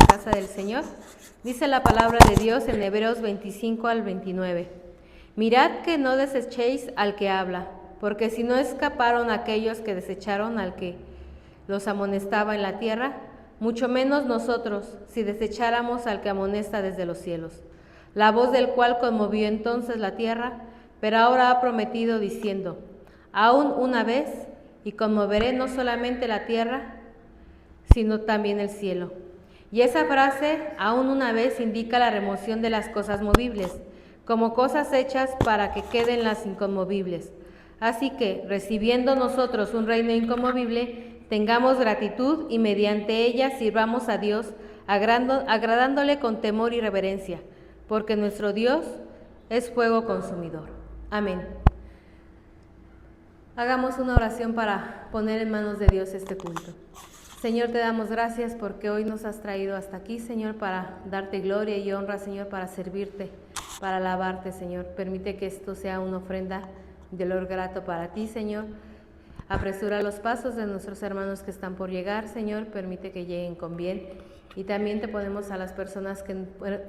casa del Señor. Dice la palabra de Dios en Hebreos 25 al 29. Mirad que no desechéis al que habla, porque si no escaparon aquellos que desecharon al que los amonestaba en la tierra, mucho menos nosotros, si desecháramos al que amonesta desde los cielos, la voz del cual conmovió entonces la tierra, pero ahora ha prometido diciendo, aún una vez, y conmoveré no solamente la tierra, sino también el cielo. Y esa frase, aún una vez, indica la remoción de las cosas movibles, como cosas hechas para que queden las inconmovibles. Así que, recibiendo nosotros un reino inconmovible, tengamos gratitud y mediante ella sirvamos a Dios, agradándole con temor y reverencia, porque nuestro Dios es fuego consumidor. Amén. Hagamos una oración para poner en manos de Dios este culto. Señor, te damos gracias porque hoy nos has traído hasta aquí, Señor, para darte gloria y honra, Señor, para servirte, para alabarte, Señor. Permite que esto sea una ofrenda de olor grato para ti, Señor. Apresura los pasos de nuestros hermanos que están por llegar, Señor. Permite que lleguen con bien. Y también te ponemos a las personas que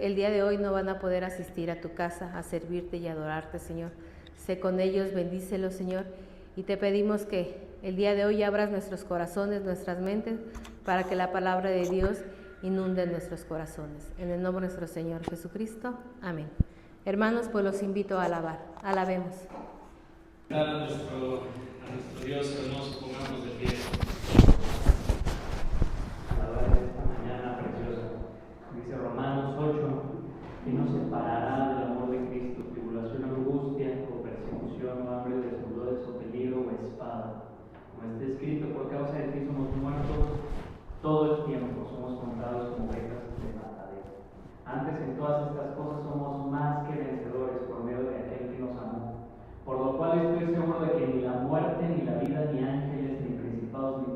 el día de hoy no van a poder asistir a tu casa a servirte y adorarte, Señor. Sé con ellos, bendícelos, Señor. Y te pedimos que el día de hoy abras nuestros corazones, nuestras mentes, para que la palabra de Dios inunde nuestros corazones. En el nombre de nuestro Señor Jesucristo. Amén. Hermanos, pues los invito a alabar. Alabemos. A nuestro Dios hermoso, pongamos de pie. Alabar esta mañana preciosa. Dice Romanos 8, y nos separará del amor de Cristo, tribulación, angustia, o persecución, o hambre, desnudez, o peligro, o espada. Como está escrito, por causa de ti somos muertos todo el tiempo, somos contados como ovejas de matadero. Antes en todas estas cosas somos más que vencedores por medio de aquel que nos amó. Por lo cual estoy seguro de que ni la muerte, ni la vida, ni ángeles, ni principados, ni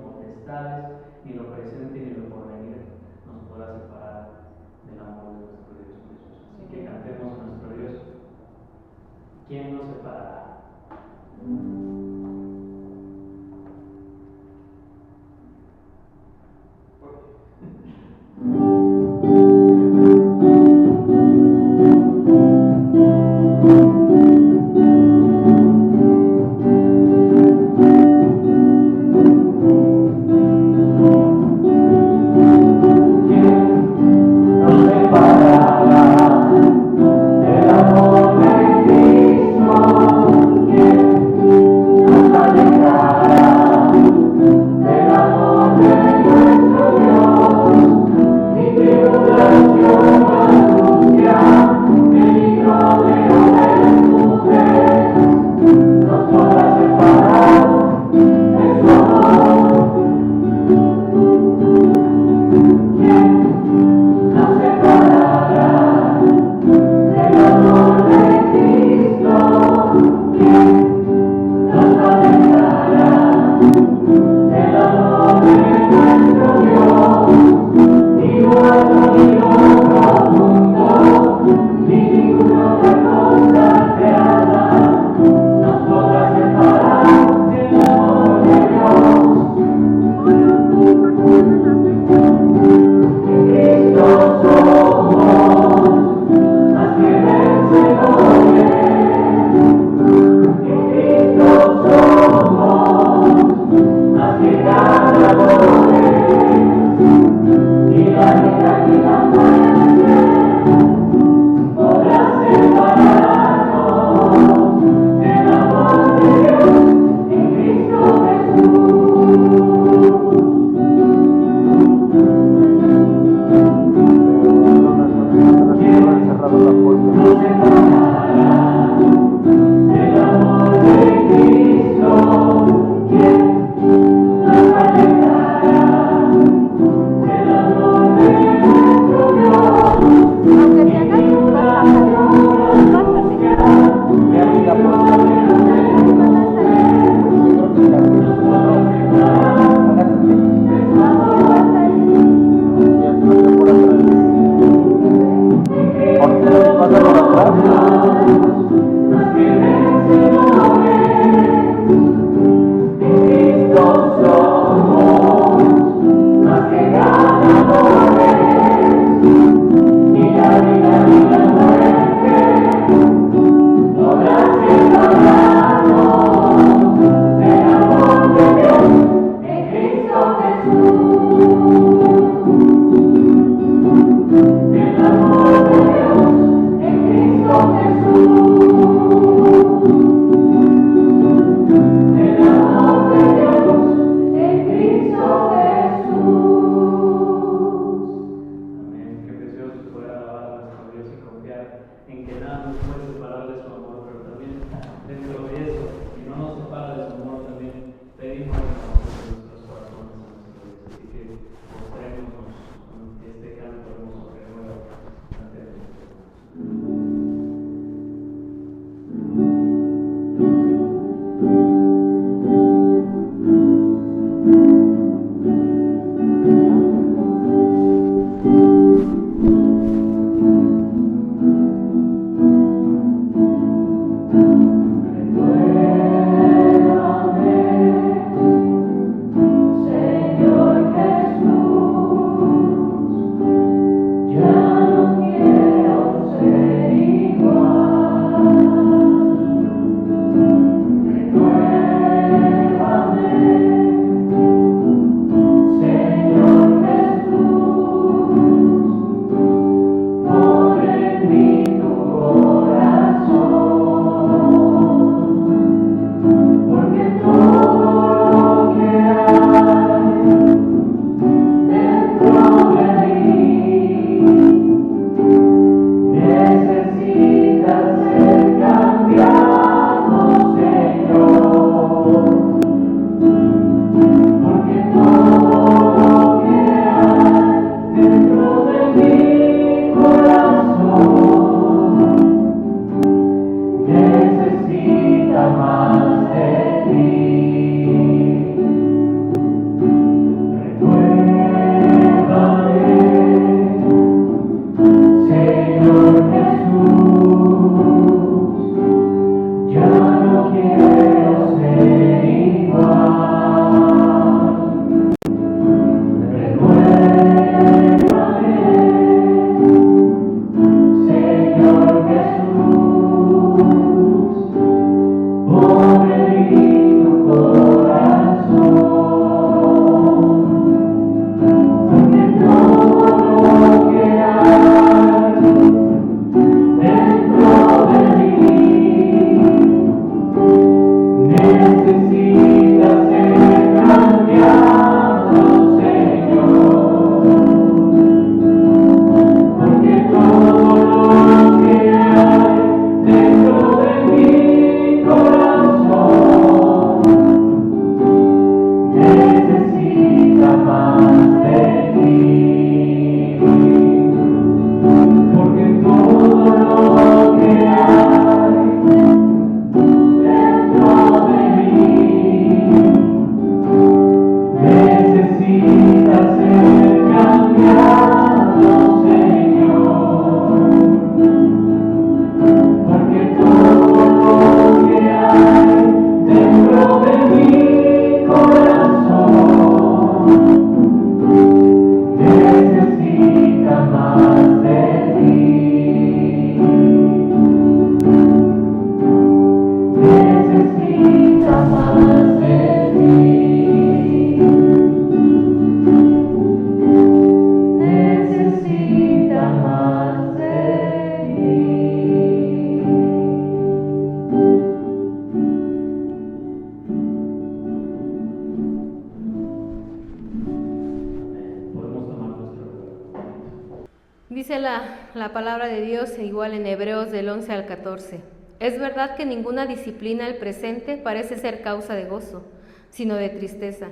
Dice la palabra de Dios igual en Hebreos del 11 al 14. Es verdad que ninguna disciplina al presente parece ser causa de gozo, sino de tristeza,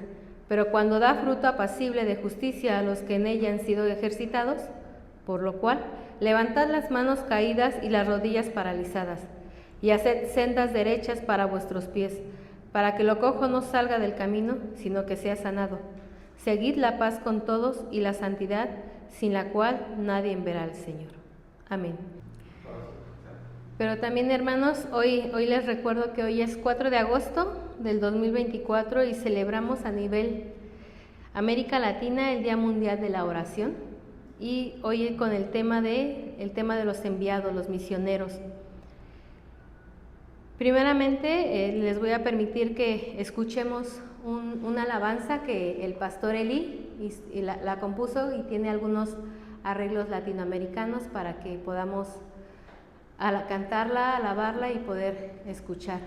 pero cuando da fruto apacible de justicia a los que en ella han sido ejercitados, por lo cual levantad las manos caídas y las rodillas paralizadas, y haced sendas derechas para vuestros pies, para que lo cojo no salga del camino, sino que sea sanado. Seguid la paz con todos y la santidad, sin la cual nadie verá al Señor. Amén. Pero también, hermanos, hoy les recuerdo que hoy es 4 de agosto del 2024 y celebramos a nivel América Latina el Día Mundial de la Oración, y hoy con el tema de los enviados, los misioneros. Primeramente, les voy a permitir que escuchemos una alabanza que el pastor Eli la compuso y tiene algunos arreglos latinoamericanos para que podamos cantarla, alabarla y poder escuchar.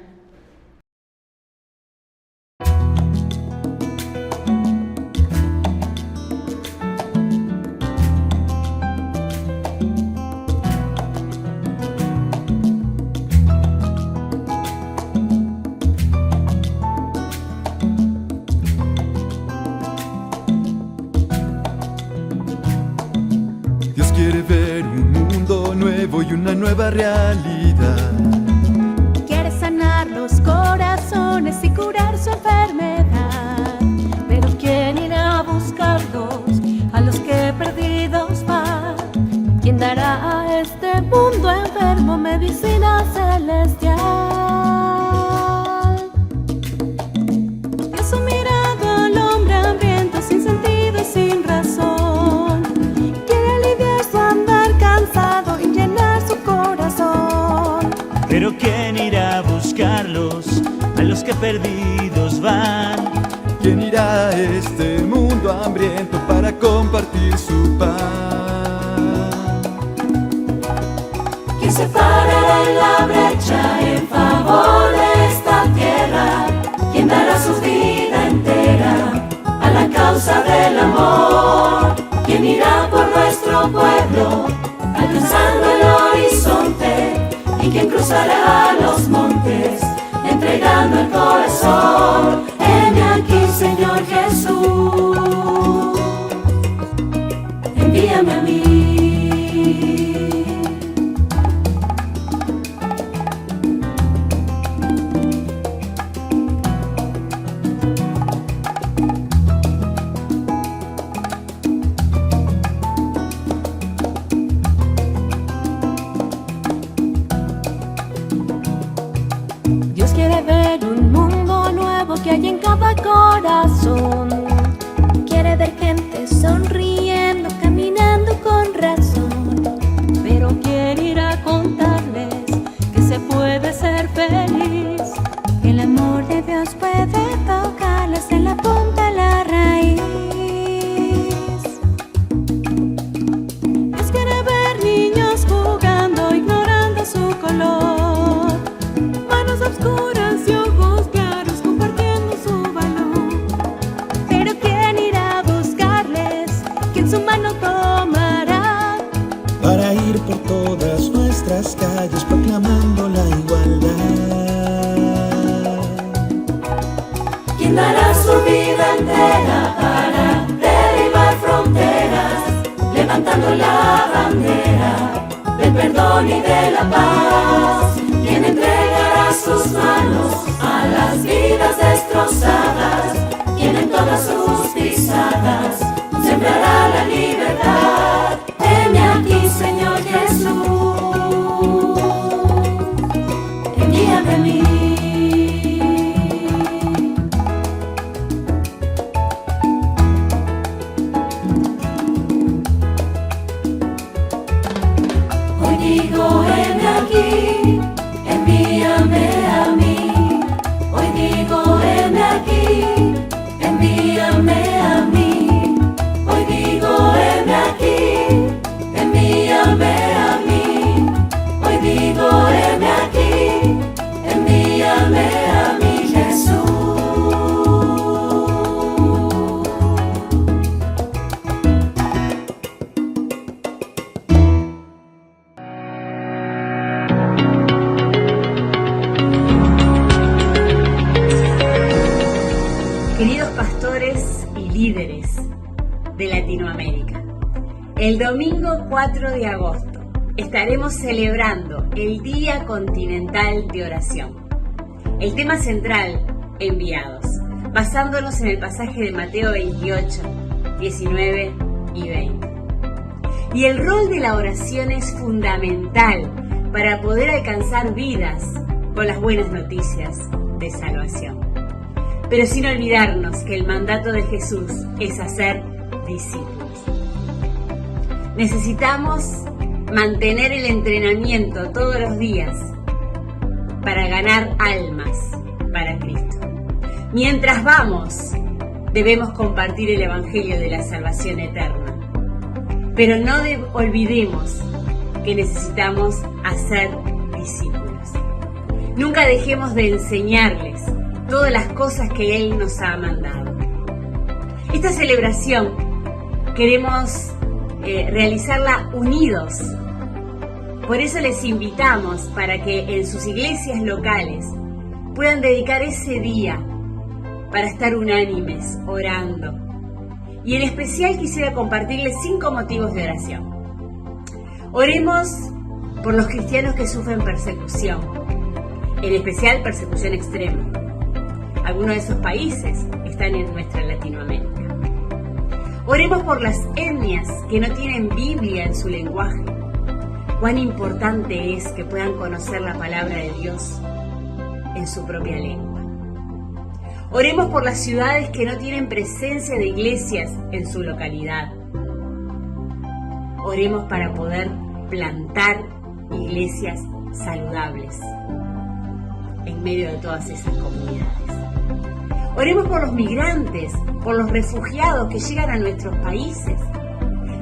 Quiere ver un mundo nuevo y una nueva realidad. Quiere sanar los corazones y curar su enfermedad. Pero ¿quién irá a buscarlos? A los que perdidos van. ¿Quién dará a este mundo enfermo medicina celestial? Es su mirada al hombre hambriento, sin sentido y sin razón. Y llenar su corazón. Pero ¿quién irá a buscarlos? A los que perdidos van. ¿Quién irá a este mundo hambriento para compartir su pan? ¿Quién se parará en la brecha en favor de esta tierra? ¿Quién dará su vida entera a la causa del amor? ¿Quién irá por nuestro pueblo, alcanzando el horizonte? ¿Y quién cruzará los montes, entregando el corazón? Heme aquí, Señor Jesús, envíame a mí. Que hay en cada corazón. Quiere ver gente sonriendo, caminando con razón. Pero quiere ir a contarles que se puede ser feliz, que el amor de Dios puede tocarles en la punta de la raíz. Dios quiere ver niños jugando, ignorando su color, manos oscuras y ojos claros, su mano tomará para ir por todas nuestras calles proclamando la igualdad. ¿Quién dará su vida entera para derribar fronteras, levantando la bandera del perdón y de la paz? ¿Quién entregará sus manos a las vidas destrozadas? ¿Quién en todas sus pisadas sembrará la libertad? Heme aquí, Señor Jesús, envíame a mí. Hoy digo, heme aquí, envíame a mí. Hoy digo, heme aquí, de Latinoamérica. El domingo 4 de agosto estaremos celebrando el Día Continental de Oración. El tema central, enviados, basándonos en el pasaje de Mateo 28, 19 y 20. Y el rol de la oración es fundamental para poder alcanzar vidas con las buenas noticias de salvación. Pero sin olvidarnos que el mandato de Jesús es hacer discípulos. Necesitamos mantener el entrenamiento todos los días para ganar almas para Cristo. Mientras vamos, debemos compartir el Evangelio de la salvación eterna. Pero no olvidemos que necesitamos hacer discípulos. Nunca dejemos de enseñarles todas las cosas que Él nos ha mandado. Esta celebración queremos realizarla unidos. Por eso les invitamos para que en sus iglesias locales puedan dedicar ese día para estar unánimes, orando. Y en especial quisiera compartirles 5 motivos de oración. Oremos por los cristianos que sufren persecución, en especial persecución extrema. Algunos de esos países están en nuestra Latinoamérica. Oremos por las etnias que no tienen Biblia en su lenguaje. Cuán importante es que puedan conocer la palabra de Dios en su propia lengua. Oremos por las ciudades que no tienen presencia de iglesias en su localidad. Oremos para poder plantar iglesias saludables en medio de todas esas comunidades. Oremos por los migrantes, por los refugiados que llegan a nuestros países,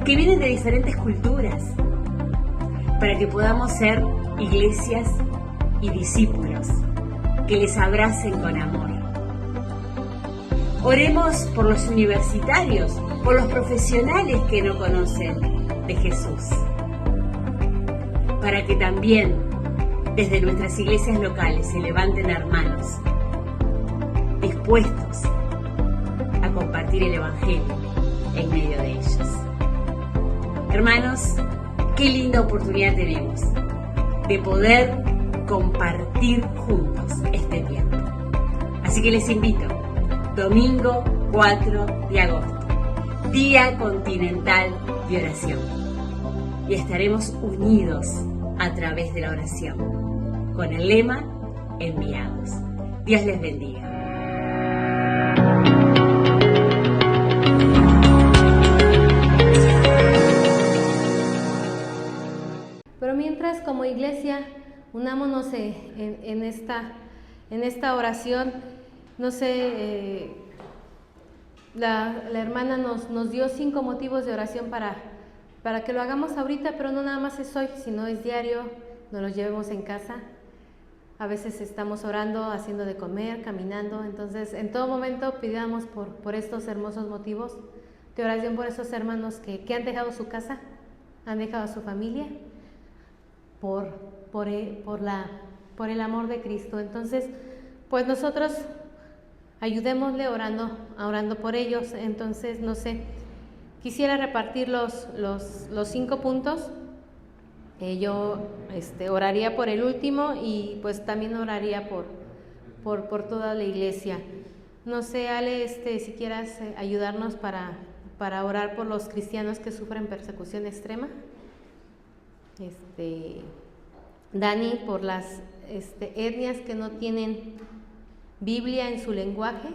que vienen de diferentes culturas, para que podamos ser iglesias y discípulos que les abracen con amor. Oremos por los universitarios, por los profesionales que no conocen de Jesús, para que también desde nuestras iglesias locales se levanten hermanos dispuestos a compartir el Evangelio en medio de ellos. Hermanos, qué linda oportunidad tenemos de poder compartir juntos este tiempo. Así que les invito, domingo 4 de agosto, Día Continental de Oración. Y estaremos unidos a través de la oración, con el lema enviados. Dios les bendiga. Pero mientras, como iglesia, unámonos en esta oración. No sé, la hermana nos dio 5 motivos de oración para que lo hagamos ahorita, pero no nada más es hoy, sino es diario, nos los llevemos en casa. A veces estamos orando, haciendo de comer, caminando, entonces en todo momento pidamos por estos hermosos motivos de oración, por esos hermanos que han dejado su casa, han dejado a su familia, por el amor de Cristo. Entonces, pues nosotros ayudémosle orando por ellos. Entonces, no sé, quisiera repartir los 5 puntos. Yo oraría por el último y pues también oraría por toda la iglesia. No sé, Ale, si quieras ayudarnos para orar por los cristianos que sufren persecución extrema. Dani, por las etnias que no tienen Biblia en su lenguaje.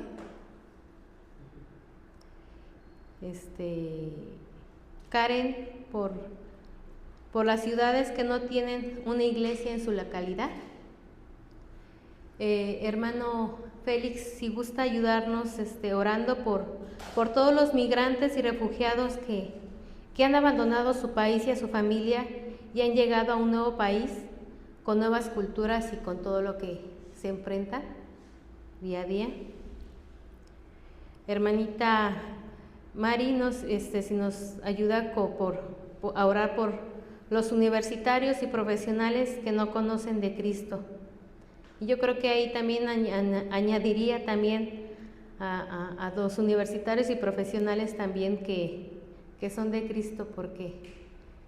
Karen, por las ciudades que no tienen una iglesia en su localidad. Hermano Félix, si gusta ayudarnos orando por todos los migrantes y refugiados que han abandonado su país y a su familia y han llegado a un nuevo país con nuevas culturas y con todo lo que se enfrenta día a día. Hermanita Mari, si nos ayuda a orar por los universitarios y profesionales que no conocen de Cristo. Y yo creo que ahí también añadiría también a los universitarios y profesionales también que que son de Cristo, porque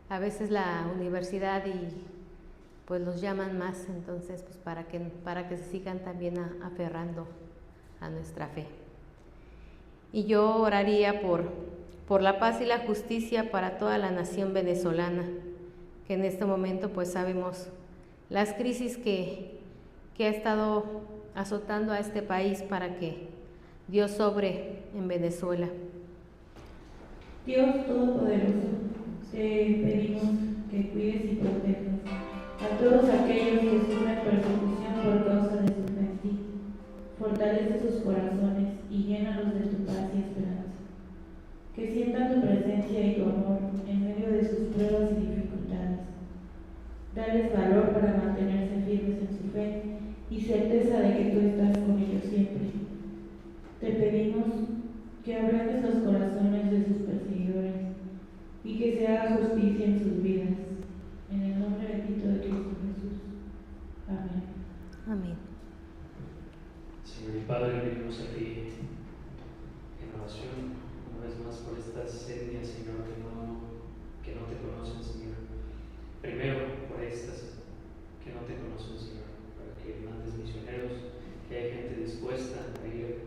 a veces la universidad y pues los llaman más, entonces pues para que se sigan también aferrando a nuestra fe. Y yo oraría por la paz y la justicia para toda la nación venezolana, que en este momento pues sabemos las crisis que ha estado azotando a este país, para que Dios obre en Venezuela. Dios Todopoderoso, te pedimos que cuides y protejas a todos aquellos que sufren persecución por causa de su fe en ti. Fortalece sus corazones y llénalos de tu paz y esperanza. Que sientan tu presencia y tu amor en medio de sus pruebas y dificultades. Dales valor para mantenerse firmes en su fe y certeza de que tú estás con ellos siempre. Te pedimos que abrandes los corazones de sus perseguidores y que se haga justicia en sus vidas. En el nombre bendito de Cristo Jesús. Amén. Amén. Señor y Padre, venimos a ti en oración una vez más por estas etnias, Señor, que no te conocen, Señor. Primero por estas que no te conocen, Señor, para que mandes misioneros, que haya gente dispuesta a ir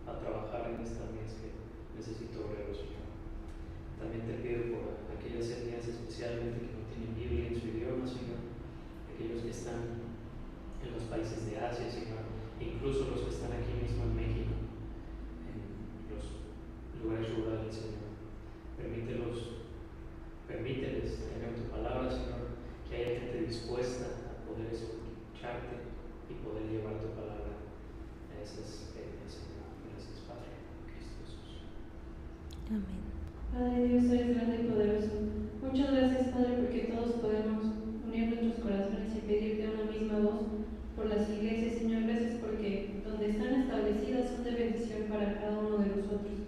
a trabajar en esta mes que necesita obreros, Señor. También te pido por aquellas etnias especialmente que no tienen Biblia en su idioma, Señor, aquellos que están en los países de Asia, Señor, incluso los que están aquí mismo en México, en los lugares rurales, Señor. Permíteles tener tu palabra, Señor, que haya gente dispuesta a poder escucharte y poder llevar tu palabra a esas etnias, Señor. Gracias, Padre, en Cristo Jesús. Amén. Padre Dios, eres grande y poderoso. Muchas gracias, Padre, porque todos podemos unir nuestros corazones y pedirte una misma voz por las iglesias, Señor. Gracias porque donde están establecidas son de bendición para cada uno de nosotros.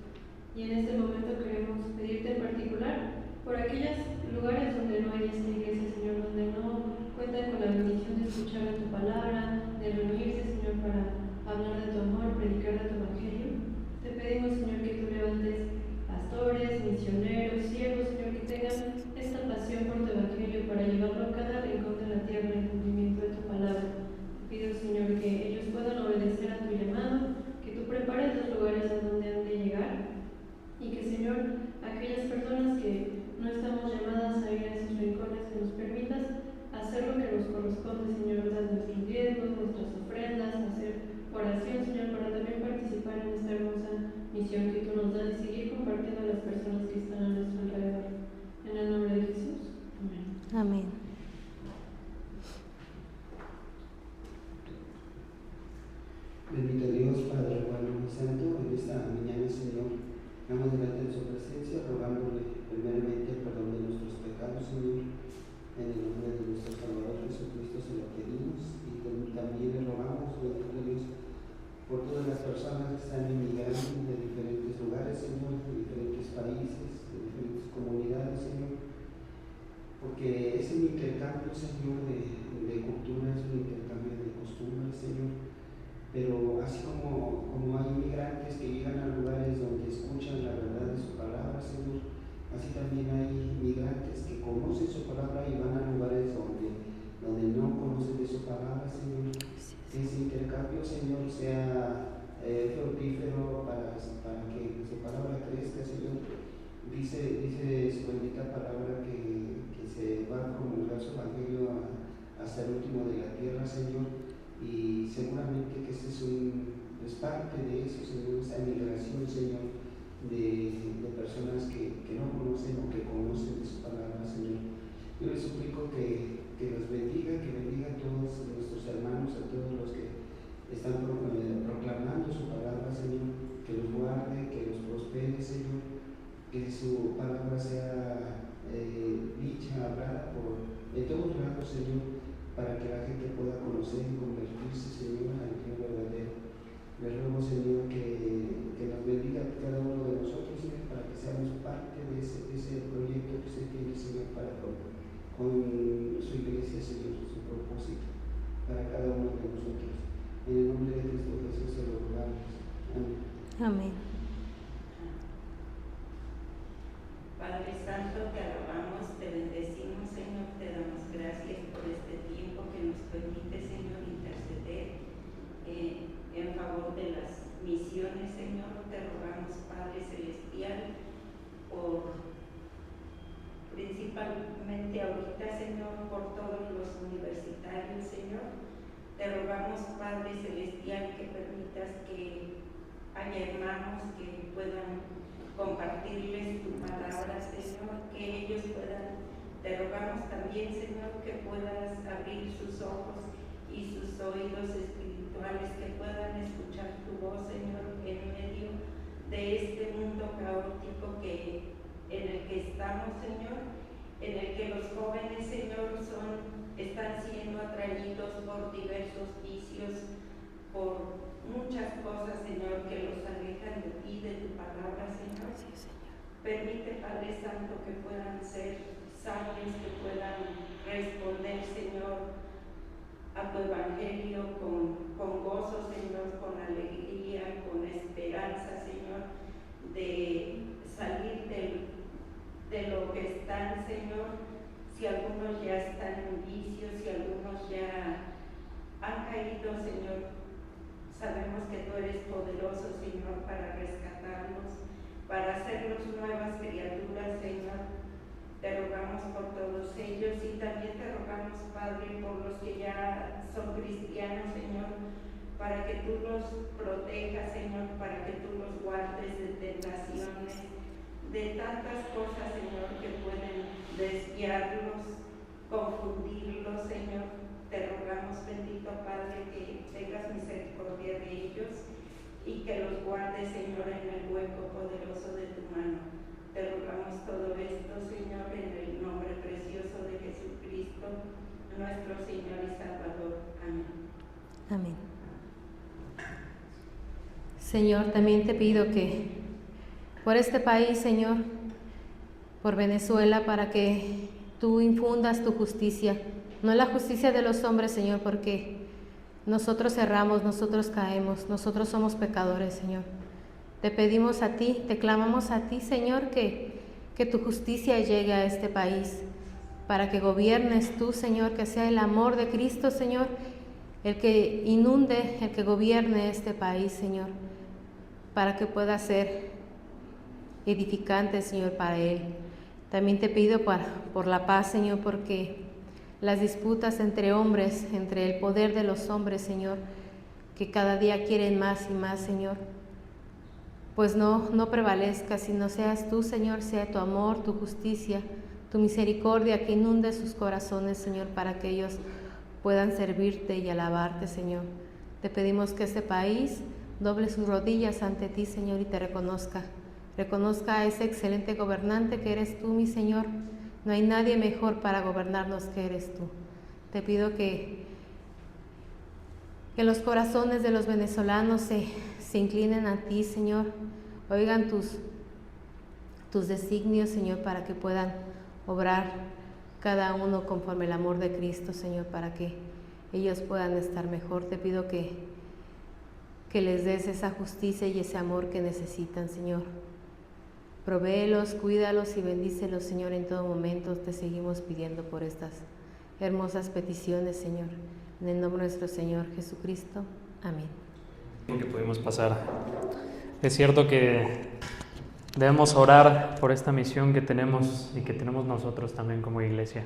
Y en este momento queremos pedirte en particular por aquellos lugares donde no hay esta iglesia, Señor, donde no cuentan con la bendición de escuchar tu palabra, de reunirse, Señor, para hablar de tu amor, predicar de tu evangelio. Te pedimos, Señor, que tú levantes pastores, misioneros, siervos, Señor, que tengan esta pasión por tu evangelio para llevarlo a cada rincón de la tierra en cumplimiento de tu palabra. Te pido, Señor, que ellos puedan obedecer a tu llamado, que tú prepares los lugares a donde han de llegar y que, Señor, aquellas personas que no estamos llamadas a ir a esos rincones, que nos permitas hacer lo que nos corresponde, Señor, dar nuestros diezmos, nuestras ofrendas, hacer oración, Señor, para también participar en esta hermosa misión que tú nos das y seguir compartiendo a las personas que están a nuestro alrededor. En el nombre de Jesús. Amén. Amén. Bendito Dios, Padre bueno y santo, en esta mañana, Señor, estamos delante de su presencia, rogándole primeramente el perdón de nuestros pecados, Señor. En el nombre de nuestro Salvador Jesucristo se lo pedimos y también le rogamos, bendito Dios, por todas las personas que están emigrando de diferentes lugares, Señor, de diferentes países, de diferentes comunidades, Señor, porque es un intercambio, Señor, de culturas, un intercambio de costumbres, Señor. Pero así como hay inmigrantes que llegan a lugares donde escuchan la verdad de su palabra, Señor, así también hay inmigrantes que conocen su palabra y van a lugares donde no conocen de su palabra, Señor. Que ese intercambio, Señor, sea fructífero para que su palabra crezca, Señor. Dice su bendita palabra que se va a promulgar su evangelio hasta el último de la tierra, Señor. Y seguramente que este es parte de eso, Señor, esa migración, Señor, de personas que no conocen o que conocen de su palabra, Señor. Yo les suplico que los bendiga, que bendiga a todos nuestros hermanos, a todos los que están proclamando su palabra, Señor, que los guarde, que los prospere, Señor, que su palabra sea dicha, hablada de todos lados, Señor, para que la gente pueda conocer y convertirse, Señor, al Dios verdadero. Le ruego, Señor, que nos bendiga a cada uno de nosotros, Señor, para que seamos parte de ese proyecto que usted tiene, Señor, para con su iglesia, Señor, su propósito, para cada uno de nosotros. En el nombre de Cristo Jesús se lo rogamos. Amén. Amén. Padre Santo, te alabamos, te bendecimos, Señor, te damos gracias por este tiempo que nos permite, Señor, interceder en favor de las misiones, Señor. Te rogamos, Padre Celestial, principalmente ahorita, Señor, por todos los universitarios, Señor. Te rogamos, Padre Celestial, que permitas que haya hermanos que puedan compartirles tu palabra, Señor, que ellos puedan. Te rogamos también, Señor, que puedas abrir sus ojos y sus oídos espirituales, que puedan escuchar tu voz, Señor, en medio de este mundo caótico en el que estamos, Señor, en el que los jóvenes, Señor, están siendo atraídos por diversos vicios, por muchas cosas, Señor, que los alejan de ti, de tu palabra, Señor. Sí, Señor. Permite, Padre Santo, que puedan ser sabios, que puedan responder, Señor, a tu evangelio con gozo, Señor, con alegría, con esperanza, Señor, de salir de lo que están, Señor. Si algunos ya están en vicios, si algunos ya han caído, Señor, sabemos que tú eres poderoso, Señor, para rescatarlos, para hacerlos nuevas criaturas, Señor. Te rogamos por todos ellos y también te rogamos, Padre, por los que ya son cristianos, Señor, para que tú los protejas, Señor, para que tú los guardes de tentaciones, de tantas cosas, Señor, que pueden desviarlos, confundirlos, Señor. Te rogamos, bendito Padre, que tengas misericordia de ellos y que los guardes, Señor, en el hueco poderoso de tu mano. Te rogamos todo esto, Señor, en el nombre precioso de Jesucristo, nuestro Señor y Salvador. Amén. Amén. Señor, también te pido que por este país, Señor, por Venezuela, para que tú infundas tu justicia, no la justicia de los hombres, Señor, porque nosotros erramos, nosotros caemos, nosotros somos pecadores, Señor. Te pedimos a ti, te clamamos a ti, Señor, que tu justicia llegue a este país, para que gobiernes tú, Señor, que sea el amor de Cristo, Señor, el que inunde, el que gobierne este país, Señor, para que pueda ser edificante, Señor, para Él. También te pido por la paz, Señor, porque las disputas entre hombres, entre el poder de los hombres, Señor, que cada día quieren más y más, Señor, pues no prevalezca, sino seas tú, Señor, sea tu amor, tu justicia, tu misericordia que inunde sus corazones, Señor, para que ellos puedan servirte y alabarte, Señor. Te pedimos que este país doble sus rodillas ante ti, Señor, y te reconozca a ese excelente gobernante que eres tú, mi Señor. No hay nadie mejor para gobernarnos que eres tú. Te pido que los corazones de los venezolanos se inclinen a ti, Señor, oigan tus designios, Señor, para que puedan obrar cada uno conforme el amor de Cristo, Señor, para que ellos puedan estar mejor. Te pido que les des esa justicia y ese amor que necesitan, Señor. Provéelos, cuídalos y bendícelos, Señor, en todo momento. Te seguimos pidiendo por estas hermosas peticiones, Señor. En el nombre de nuestro Señor Jesucristo. Amén. Que pudimos pasar. Es cierto que debemos orar por esta misión que tenemos y que tenemos nosotros también como iglesia,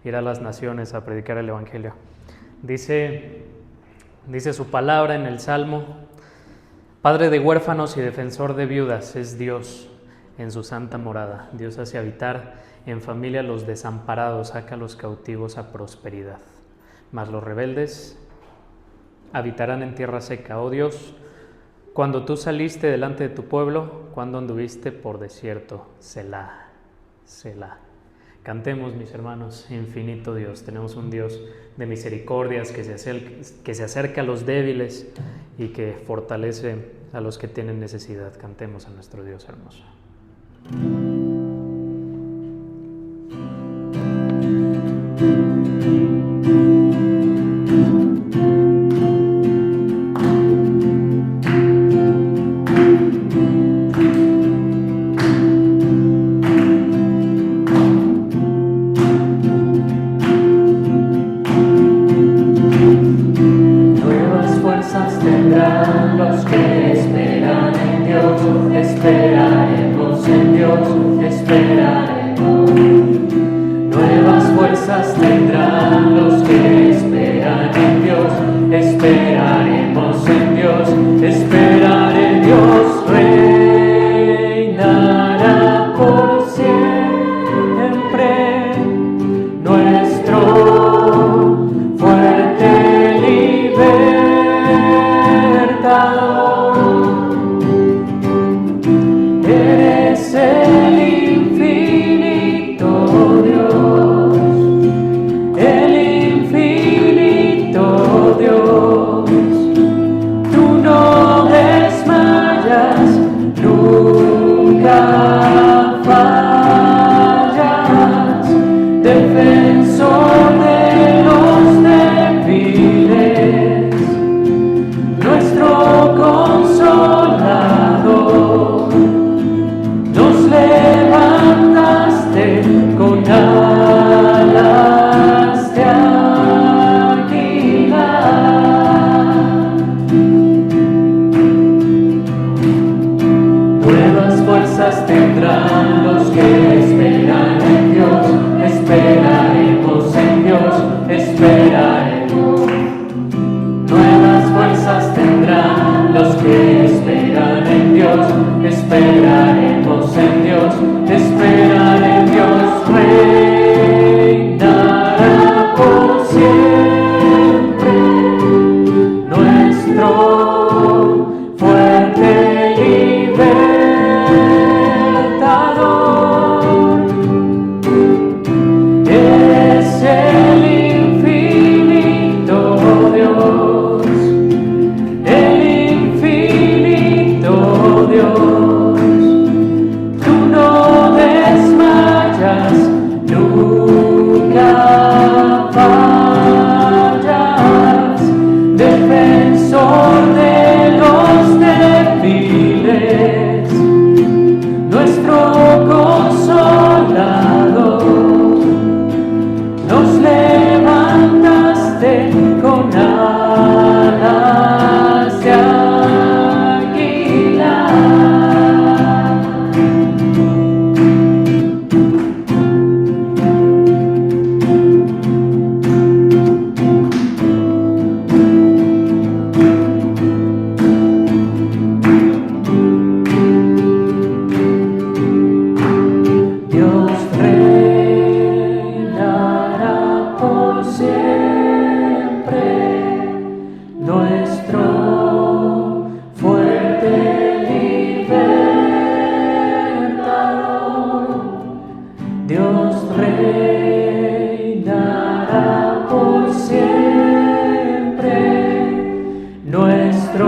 ir a las naciones a predicar el Evangelio. Dice su palabra en el Salmo: Padre de huérfanos y defensor de viudas es Dios en su santa morada. Dios hace habitar en familia a los desamparados, saca a los cautivos a prosperidad. Mas los rebeldes habitarán en tierra seca. Oh Dios, cuando tú saliste delante de tu pueblo, cuando anduviste por desierto. Selah, Selah. Cantemos, mis hermanos, infinito Dios. Tenemos un Dios de misericordias que se acerca a los débiles y que fortalece a los que tienen necesidad. Cantemos a nuestro Dios hermoso. esperaremos. Nuevas fuerzas tendrán los que esperan en Dios. Esperaremos en Dios, esperar en Dios. Reinará por siempre nuestro fuerte libertador. Eres el infinito Dios, el infinito Dios. Tú no desmayas, nunca fallas, defensor de los débiles, nuestro consolador. Nos levantaste con alas de águila. Nuevas fuerzas tendrán los que esperan en Dios. Esperaremos en Dios, esperaremos. Nuevas fuerzas tendrán los que esperan en Dios. Esperaremos en Dios, esperar en Dios. Reinará por siempre nuestro fuerte libertador. Es el infinito Dios, el infinito Dios. Tú no desmayas, nunca fallas, defensor de los débiles, nuestro consolador. Nos levantaste con alas de águila. Dios reinará por siempre, nuestro fuerte libertador. Dios reinará por siempre, nuestro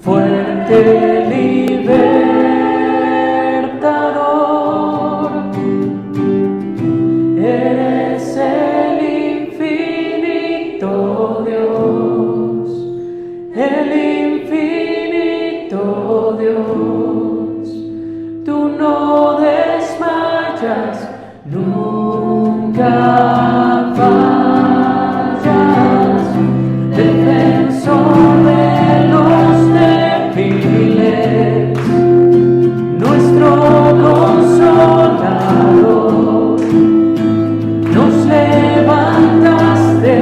fuerte libertador. Eres el infinito Dios, el infinito Dios. Tú no desmayas, nunca fallas, defensor de los débiles, nuestro consolador. Nos levantaste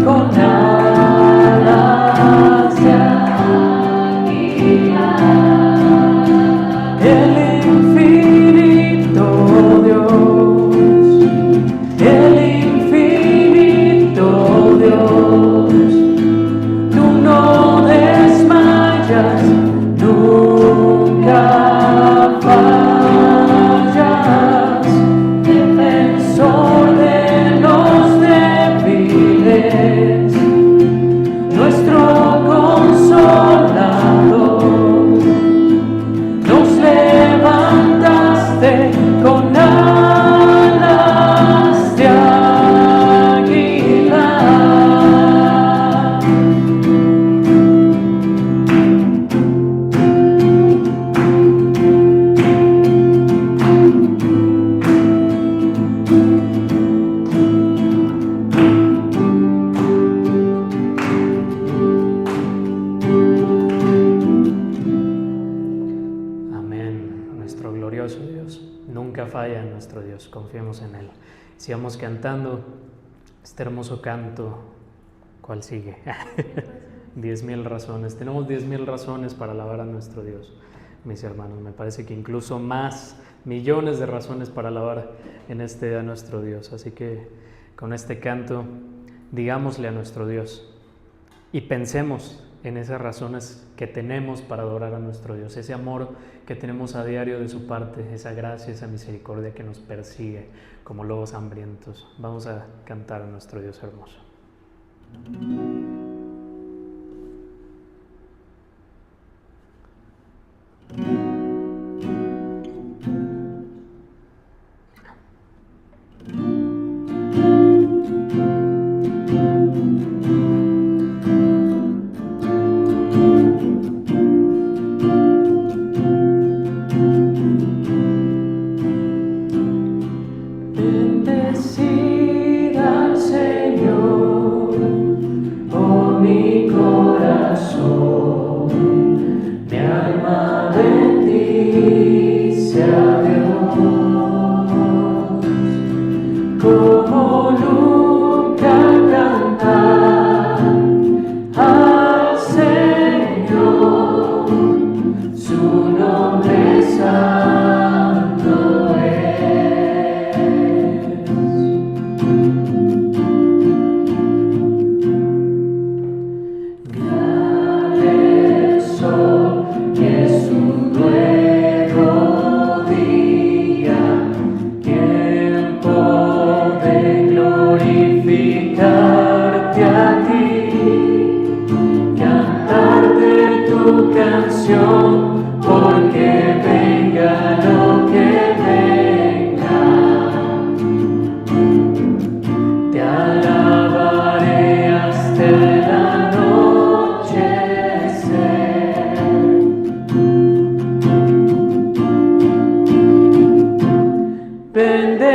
con alas de águila. El infinito Dios, el nunca falla nuestro Dios, confiemos en Él. Sigamos cantando este hermoso canto. ¿Cuál sigue? 10,000 razones. Tenemos 10,000 razones para alabar a nuestro Dios, mis hermanos. Me parece que incluso más, millones de razones para alabar en este día a nuestro Dios. Así que con este canto, digámosle a nuestro Dios y pensemos en esas razones que tenemos para adorar a nuestro Dios, ese amor que tenemos a diario de su parte, esa gracia, esa misericordia que nos persigue como lobos hambrientos. Vamos a cantar a nuestro Dios hermoso. Bendecida al Señor, oh mi corazón, mi alma bendice a Dios, como nunca cantar al Señor, su nombre santo es. Grande el sol y es un nuevo día, tiempo de glorificarte a ti, cantarte tu canción, porque venga lo que venga, te alabaré hasta el anochecer.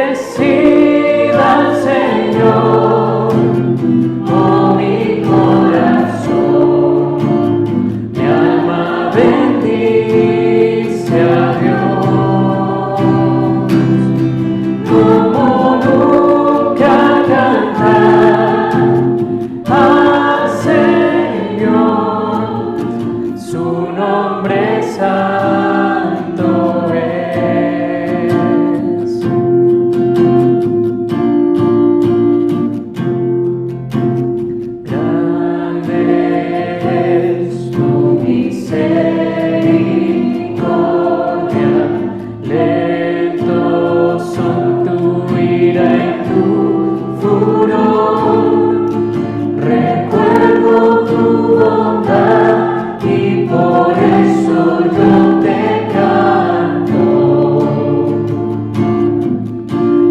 Bendecida al Señor, oh mi corazón, mi alma bendice a Dios, como nunca cantar al Señor, su nombre santo es. Grande es tu misericordia, lentos son tu ira y tu furor. Recuerdo tu bondad y por eso yo te canto.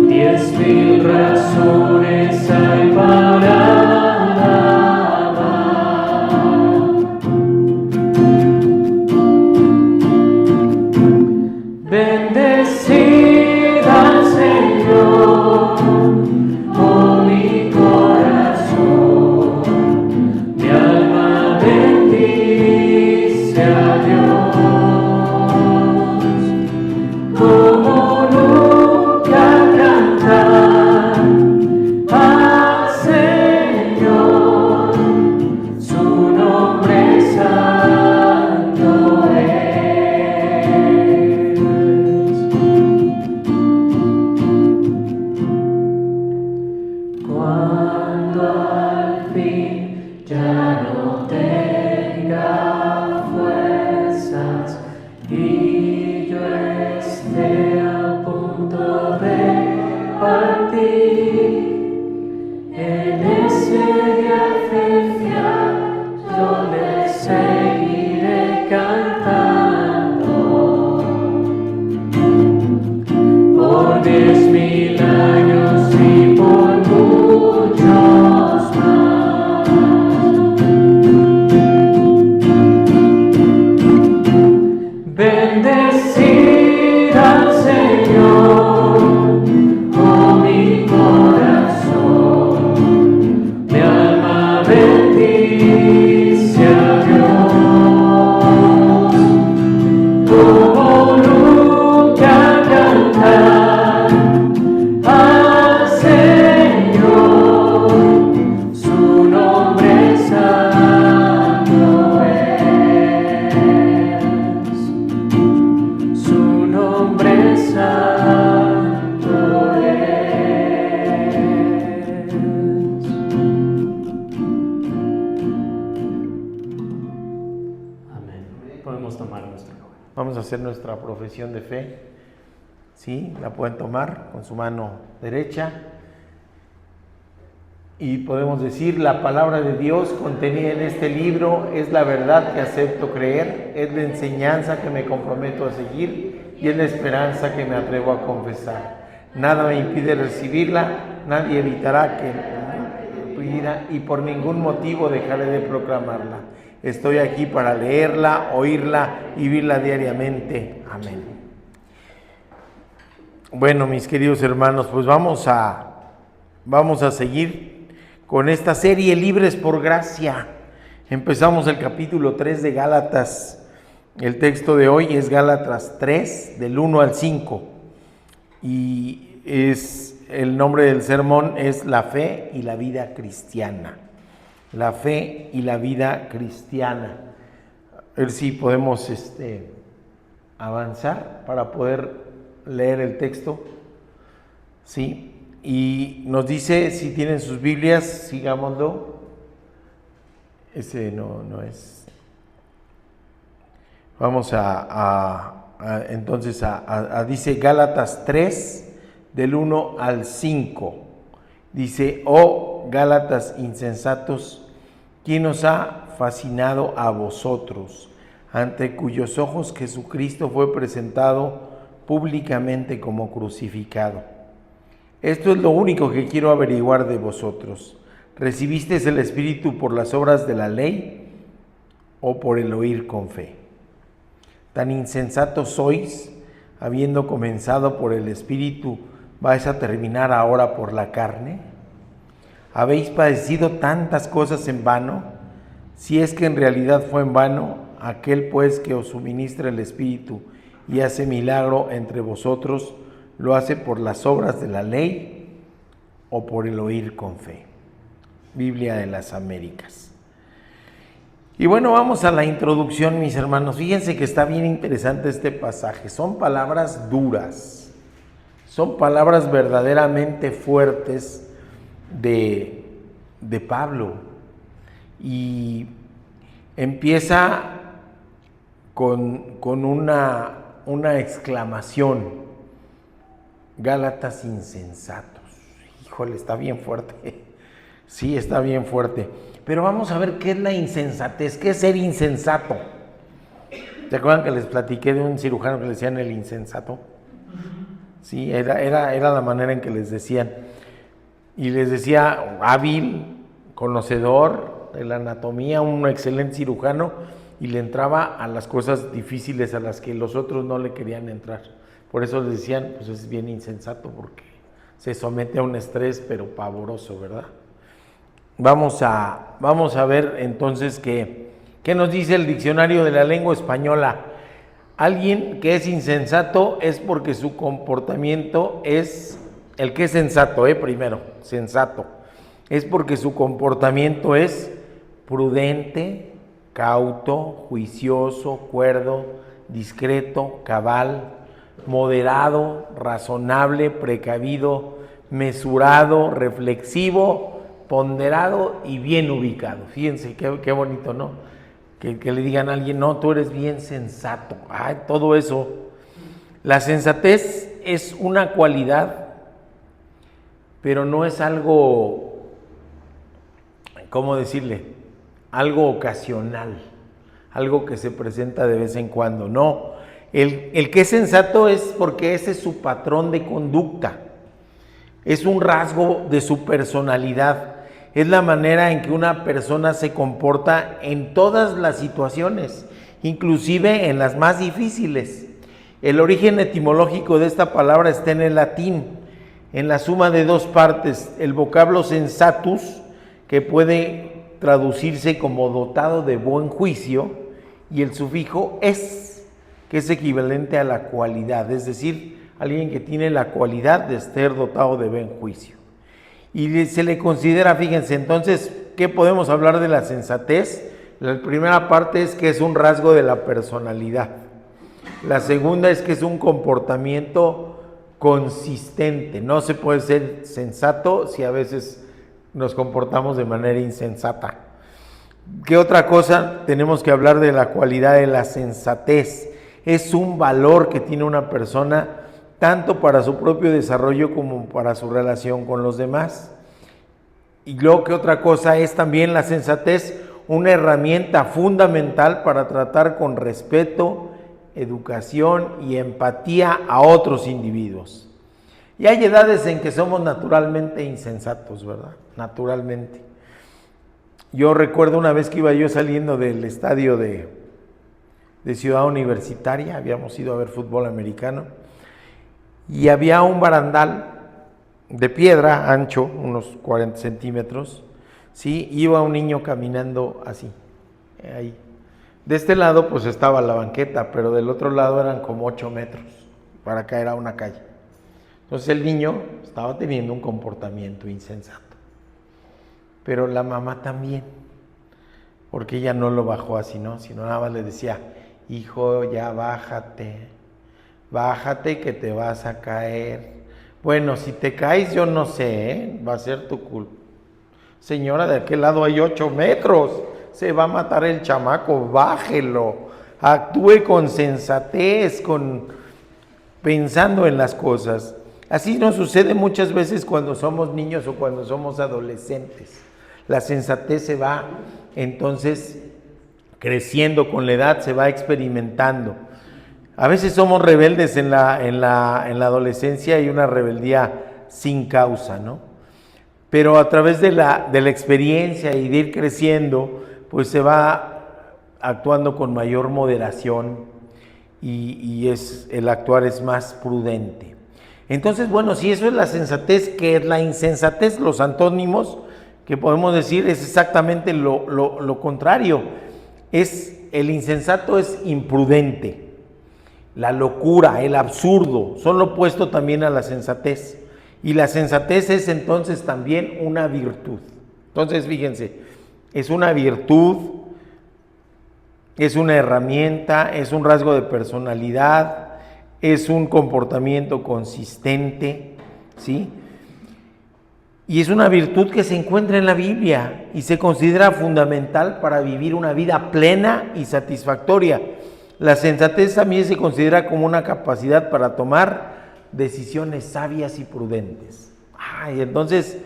10,000 razones hay para bendecida al Señor, oh mi corazón, mi alma bendice a Dios, como nunca cantar al Señor, su nombre santo es. hacer nuestra profesión de fe. ¿Sí? La pueden tomar con su mano derecha. Y podemos decir: la palabra de Dios contenida en este libro es la verdad que acepto creer, es la enseñanza que me comprometo a seguir y es la esperanza que me atrevo a confesar. Nada me impide recibirla, nadie evitará que me pida y por ningún motivo dejaré de proclamarla. Estoy aquí para leerla, oírla y vivirla diariamente. Amén. Bueno, mis queridos hermanos, pues vamos a seguir con esta serie Libres por Gracia. Empezamos el capítulo 3 de Gálatas. El texto de hoy es Gálatas 3, del 1 al 5. Y el nombre del sermón es La fe y la vida cristiana. La fe y la vida cristiana. A ver si podemos avanzar para poder leer el texto. Sí. Y nos dice, si tienen sus Biblias, sigámoslo. Ese no es. Vamos entonces dice Gálatas 3, del 1 al 5. Dice: oh Gálatas insensatos, ¿quién os ha fascinado a vosotros, ante cuyos ojos Jesucristo fue presentado públicamente como crucificado? Esto es lo único que quiero averiguar de vosotros. ¿Recibisteis el Espíritu por las obras de la ley o por el oír con fe? Tan insensatos sois, habiendo comenzado por el Espíritu, ¿vais a terminar ahora por la carne? ¿Habéis padecido tantas cosas en vano? Si es que en realidad fue en vano, aquel pues que os suministra el Espíritu y hace milagro entre vosotros, ¿lo hace por las obras de la ley o por el oír con fe? Biblia de las Américas. Y bueno, vamos a la introducción, mis hermanos. Fíjense que está bien interesante este pasaje. Son palabras duras, son palabras verdaderamente fuertes de Pablo. Y empieza con una exclamación: Gálatas insensatos. Híjole, está bien fuerte. Sí, está bien fuerte. Pero vamos a ver qué es la insensatez, qué es ser insensato. ¿Se acuerdan que les platiqué de un cirujano que le decían el insensato? Sí, era la manera en que les decían. Y les decía hábil, conocedor de la anatomía, un excelente cirujano, y le entraba a las cosas difíciles a las que los otros no le querían entrar. Por eso les decían, pues es bien insensato, porque se somete a un estrés, pero pavoroso, ¿verdad? Vamos a ver entonces qué nos dice el diccionario de la lengua española. Alguien que es insensato es porque su comportamiento es, el que es sensato, primero, sensato, es porque su comportamiento es prudente, cauto, juicioso, cuerdo, discreto, cabal, moderado, razonable, precavido, mesurado, reflexivo, ponderado y bien ubicado. Fíjense qué bonito, ¿no? Que le digan a alguien: no, tú eres bien sensato. Ay, todo eso. La sensatez es una cualidad, pero no es algo, ¿cómo decirle? Algo ocasional, algo que se presenta de vez en cuando. No, el que es sensato es porque ese es su patrón de conducta, es un rasgo de su personalidad, es la manera en que una persona se comporta en todas las situaciones, inclusive en las más difíciles. El origen etimológico de esta palabra está en el latín, en la suma de dos partes: el vocablo sensatus, que puede traducirse como dotado de buen juicio, y el sufijo es, que es equivalente a la cualidad, es decir, alguien que tiene la cualidad de ser dotado de buen juicio. Y se le considera, fíjense, entonces, ¿qué podemos hablar de la sensatez? La primera parte es que es un rasgo de la personalidad. La segunda es que es un comportamiento consistente. No se puede ser sensato si a veces nos comportamos de manera insensata. ¿Qué otra cosa tenemos que hablar de la cualidad de la sensatez? es un valor que tiene una persona tanto para su propio desarrollo como para su relación con los demás. Y luego que otra cosa es también la sensatez, una herramienta fundamental para tratar con respeto, educación y empatía a otros individuos. Y hay edades en que somos naturalmente insensatos, ¿verdad? Naturalmente. Yo recuerdo una vez que iba yo saliendo del estadio de Ciudad Universitaria, habíamos ido a ver fútbol americano, y había un barandal de piedra ancho, unos 40 centímetros, ¿sí? Iba un niño caminando así, ahí. De este lado pues estaba la banqueta, pero del otro lado eran como 8 metros para caer a una calle. Entonces el niño estaba teniendo un comportamiento insensato, pero la mamá también, porque ella no lo bajó así, ¿no? Sino nada más le decía, hijo, ya bájate que te vas a caer. Bueno, si te caes yo no sé, va a ser tu culpa. Señora, de aquel lado hay 8 metros, se va a matar el chamaco, bájelo, actúe con sensatez, pensando en las cosas. Así nos sucede muchas veces cuando somos niños o cuando somos adolescentes. La sensatez se va entonces creciendo con la edad, se va experimentando. A veces somos rebeldes en la adolescencia y una rebeldía sin causa, ¿no? Pero a través de la experiencia y de ir creciendo, pues se va actuando con mayor moderación y el actuar es más prudente. Entonces, bueno, si eso es la sensatez, ¿qué es la insensatez? Los antónimos que podemos decir es exactamente lo contrario. El insensato es imprudente, la locura, el absurdo, son lo opuesto también a la sensatez. Y la sensatez es entonces también una virtud. Entonces, fíjense, es una virtud, es una herramienta, es un rasgo de personalidad, es un comportamiento consistente, ¿sí? Y es una virtud que se encuentra en la Biblia y se considera fundamental para vivir una vida plena y satisfactoria. La sensatez también se considera como una capacidad para tomar decisiones sabias y prudentes. Y entonces,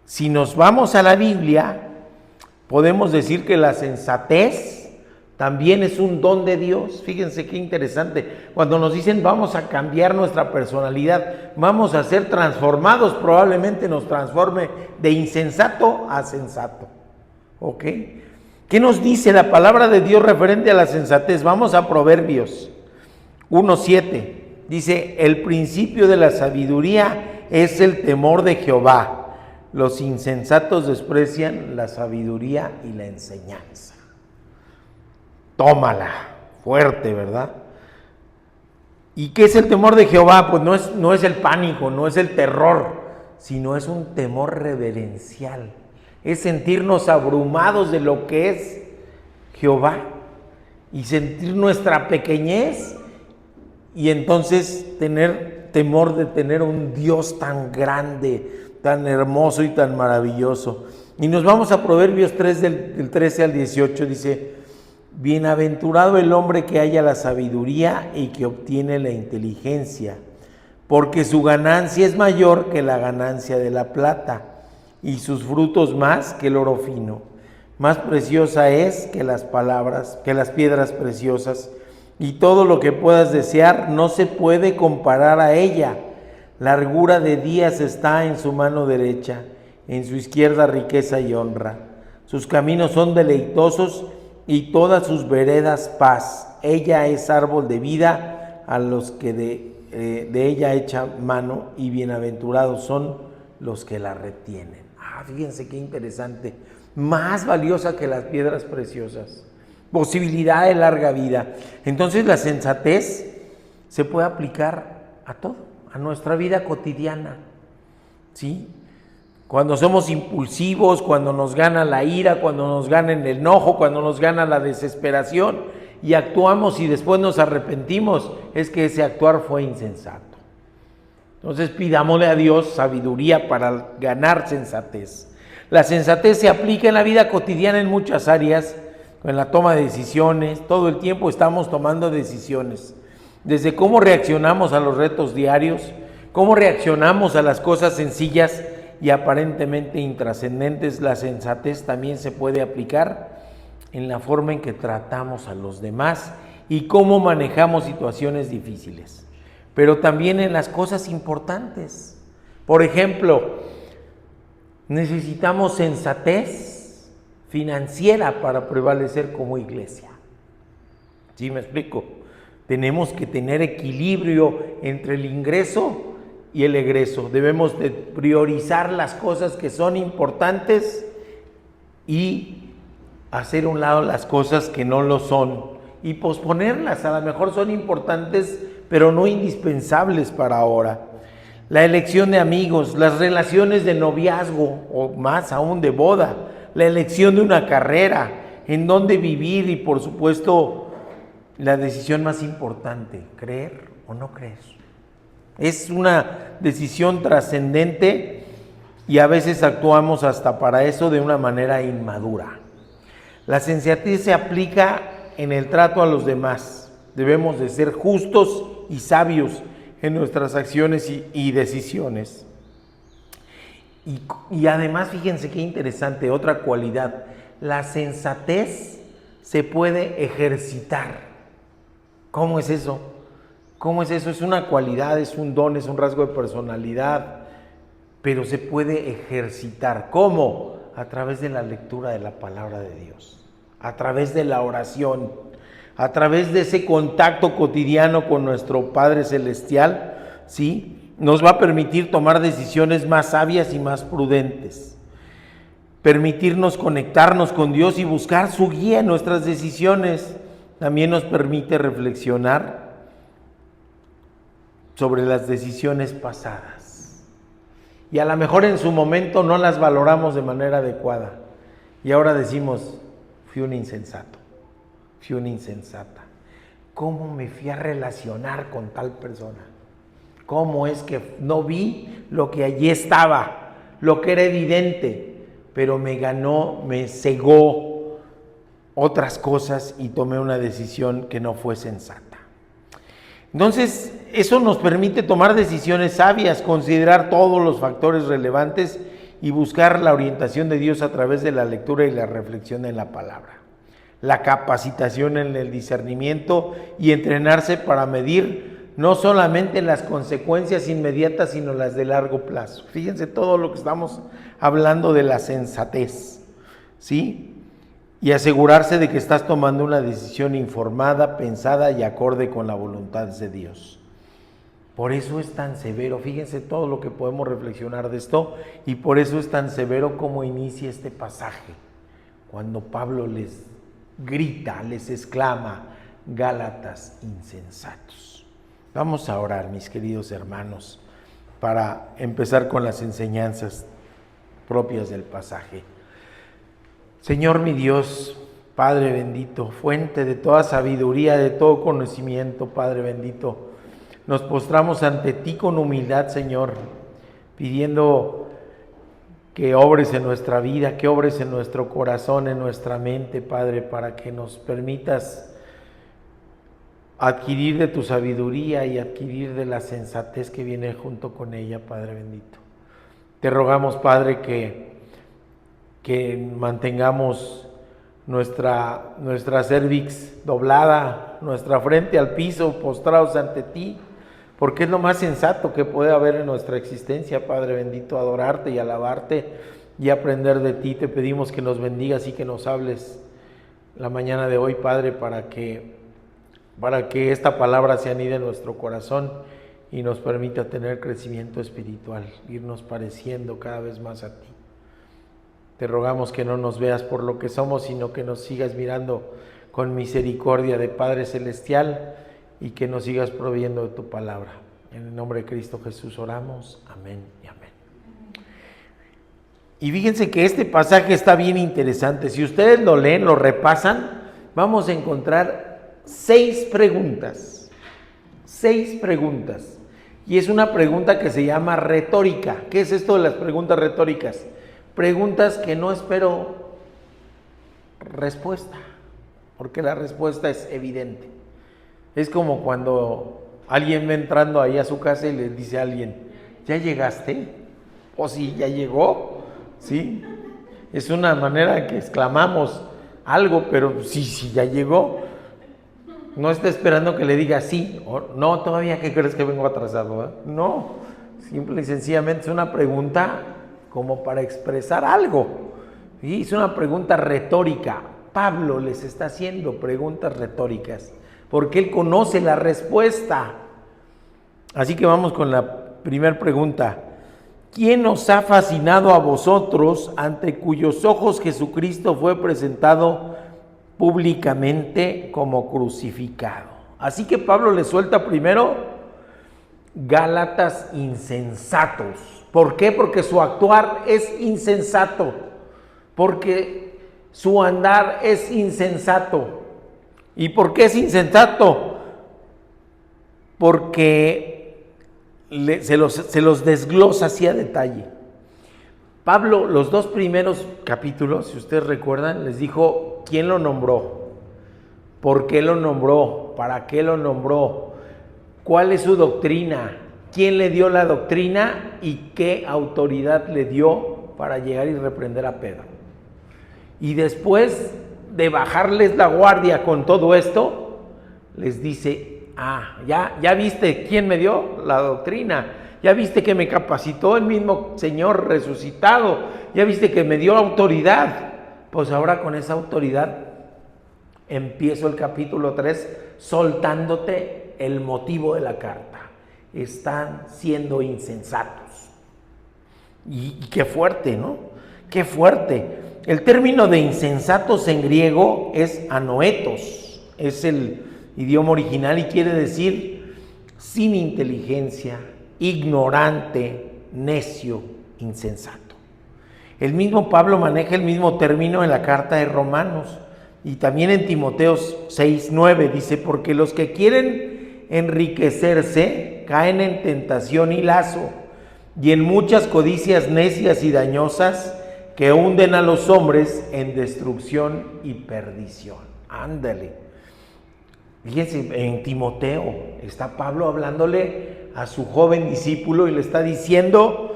si nos vamos a la Biblia, podemos decir que la sensatez también es un don de Dios. Fíjense qué interesante. Cuando nos dicen vamos a cambiar nuestra personalidad, vamos a ser transformados, probablemente nos transforme de insensato a sensato. ¿Ok? ¿Qué nos dice la palabra de Dios referente a la sensatez? Vamos a Proverbios 1:7. Dice, el principio de la sabiduría es el temor de Jehová. Los insensatos desprecian la sabiduría y la enseñanza. Tómala, fuerte, ¿verdad? ¿Y qué es el temor de Jehová? Pues no es el pánico, no es el terror, sino es un temor reverencial. Es sentirnos abrumados de lo que es Jehová y sentir nuestra pequeñez y entonces tener temor de tener un Dios tan grande, tan hermoso y tan maravilloso. Y nos vamos a Proverbios 3 del 13 al 18, dice, bienaventurado el hombre que halla la sabiduría y que obtiene la inteligencia, porque su ganancia es mayor que la ganancia de la plata, y sus frutos más que el oro fino. Más preciosa es que las piedras preciosas, y todo lo que puedas desear no se puede comparar a ella. Largura de días está en su mano derecha, en su izquierda riqueza y honra. Sus caminos son deleitosos y todas sus veredas paz. Ella es árbol de vida a los que de ella echa mano, y bienaventurados son los que la retienen. Fíjense qué interesante. Más valiosa que las piedras preciosas. Posibilidad de larga vida. Entonces la sensatez se puede aplicar a todo, a nuestra vida cotidiana, ¿sí? Cuando somos impulsivos, cuando nos gana la ira, cuando nos gana el enojo, cuando nos gana la desesperación y actuamos y después nos arrepentimos, es que ese actuar fue insensato. Entonces pidámosle a Dios sabiduría para ganar sensatez. La sensatez se aplica en la vida cotidiana en muchas áreas en la toma de decisiones. Todo el tiempo estamos tomando decisiones. Desde cómo reaccionamos a los retos diarios, cómo reaccionamos a las cosas sencillas y aparentemente intrascendentes. La sensatez también se puede aplicar en la forma en que tratamos a los demás y cómo manejamos situaciones difíciles, pero también en las cosas importantes. Por ejemplo, necesitamos sensatez financiera para prevalecer como iglesia. ¿Sí me explico? Tenemos que tener equilibrio entre el ingreso y el egreso. Debemos de priorizar las cosas que son importantes y hacer a un lado las cosas que no lo son y posponerlas. A lo mejor son importantes, pero no indispensables para ahora. La elección de amigos, las relaciones de noviazgo o más aún de boda, la elección de una carrera, en dónde vivir y por supuesto la decisión más importante, creer o no creer. Es una decisión trascendente y a veces actuamos hasta para eso de una manera inmadura. La sensatez se aplica en el trato a los demás. Debemos de ser justos y sabios en nuestras acciones y decisiones. Y además, fíjense qué interesante, otra cualidad, la sensatez se puede ejercitar. ¿Cómo es eso? ¿Cómo es eso? Es una cualidad, es un don, es un rasgo de personalidad, pero se puede ejercitar. ¿Cómo? A través de la lectura de la palabra de Dios, a través de la oración, a través de ese contacto cotidiano con nuestro Padre Celestial, ¿sí? Nos va a permitir tomar decisiones más sabias y más prudentes, permitirnos conectarnos con Dios y buscar su guía en nuestras decisiones. También nos permite reflexionar sobre las decisiones pasadas. Y a lo mejor en su momento no las valoramos de manera adecuada. Y ahora decimos, fui un insensato, fui una insensata. ¿Cómo me fui a relacionar con tal persona? ¿Cómo es que no vi lo que allí estaba, lo que era evidente, pero me ganó, me cegó otras cosas y tomé una decisión que no fue sensata? Entonces, eso nos permite tomar decisiones sabias, considerar todos los factores relevantes y buscar la orientación de Dios a través de la lectura y la reflexión en la palabra. La capacitación en el discernimiento y entrenarse para medir no solamente las consecuencias inmediatas, sino las de largo plazo. Fíjense todo lo que estamos hablando de la sensatez, ¿sí? Y asegurarse de que estás tomando una decisión informada, pensada y acorde con la voluntad de Dios. Por eso es tan severo, fíjense todo lo que podemos reflexionar de esto, y por eso es tan severo como inicia este pasaje, cuando Pablo les grita, les exclama, Gálatas insensatos. Vamos a orar, mis queridos hermanos, para empezar con las enseñanzas propias del pasaje. Señor mi Dios, Padre bendito, fuente de toda sabiduría, de todo conocimiento, Padre bendito, nos postramos ante ti con humildad, Señor, pidiendo que obres en nuestra vida, que obres en nuestro corazón, en nuestra mente, Padre, para que nos permitas adquirir de tu sabiduría y adquirir de la sensatez que viene junto con ella, Padre bendito. Te rogamos, Padre, que mantengamos nuestra cervix doblada, nuestra frente al piso, postrados ante ti, porque es lo más sensato que puede haber en nuestra existencia, Padre bendito, adorarte y alabarte y aprender de ti. Te pedimos que nos bendigas y que nos hables la mañana de hoy, Padre, para que esta palabra se anide en nuestro corazón y nos permita tener crecimiento espiritual, irnos pareciendo cada vez más a ti. Te rogamos que no nos veas por lo que somos, sino que nos sigas mirando con misericordia de Padre Celestial y que nos sigas proviendo de tu palabra. En el nombre de Cristo Jesús oramos. Amén y amén. Y fíjense que este pasaje está bien interesante. Si ustedes lo leen, lo repasan, vamos a encontrar 6 preguntas. 6 preguntas. Y es una pregunta que se llama retórica. ¿Qué es esto de las preguntas retóricas? Preguntas que no espero respuesta. porque la respuesta es evidente. Es como cuando alguien va entrando ahí a su casa y le dice a alguien, ¿ya llegaste? ¿O sí, ya llegó? ¿Sí? Es una manera que exclamamos algo, pero sí, ya llegó. No está esperando que le diga sí, o no, todavía, ¿qué crees que vengo atrasado? No, simple y sencillamente es una pregunta como para expresar algo. ¿Sí? Es una pregunta retórica. Pablo les está haciendo preguntas retóricas, porque él conoce la respuesta. Así que vamos con la primera pregunta. ¿Quién os ha fascinado a vosotros, ante cuyos ojos Jesucristo fue presentado públicamente como crucificado? Así que Pablo le suelta primero Gálatas insensatos. ¿Por qué? Porque su actuar es insensato, porque su andar es insensato. ¿Y por qué es insensato? Porque se los desglosa así a detalle. Pablo, los 2 primeros capítulos, si ustedes recuerdan, les dijo quién lo nombró, por qué lo nombró, para qué lo nombró, cuál es su doctrina, quién le dio la doctrina y qué autoridad le dio para llegar y reprender a Pedro. Y después de bajarles la guardia con todo esto, les dice, ya viste quién me dio la doctrina, ya viste que me capacitó el mismo Señor resucitado, ya viste que me dio autoridad, pues ahora con esa autoridad empiezo el capítulo 3 soltándote el motivo de la carta. Están siendo insensatos. Y qué fuerte, ¿no? Qué fuerte. El término de insensatos en griego es anoetos, es el idioma original y quiere decir sin inteligencia, ignorante, necio, insensato. El mismo Pablo maneja el mismo término en la carta de Romanos y también en Timoteo 6:9 dice, porque los que quieren enriquecerse caen en tentación y lazo y en muchas codicias necias y dañosas que hunden a los hombres en destrucción y perdición. Ándale. Fíjense, en Timoteo está Pablo hablándole a su joven discípulo y le está diciendo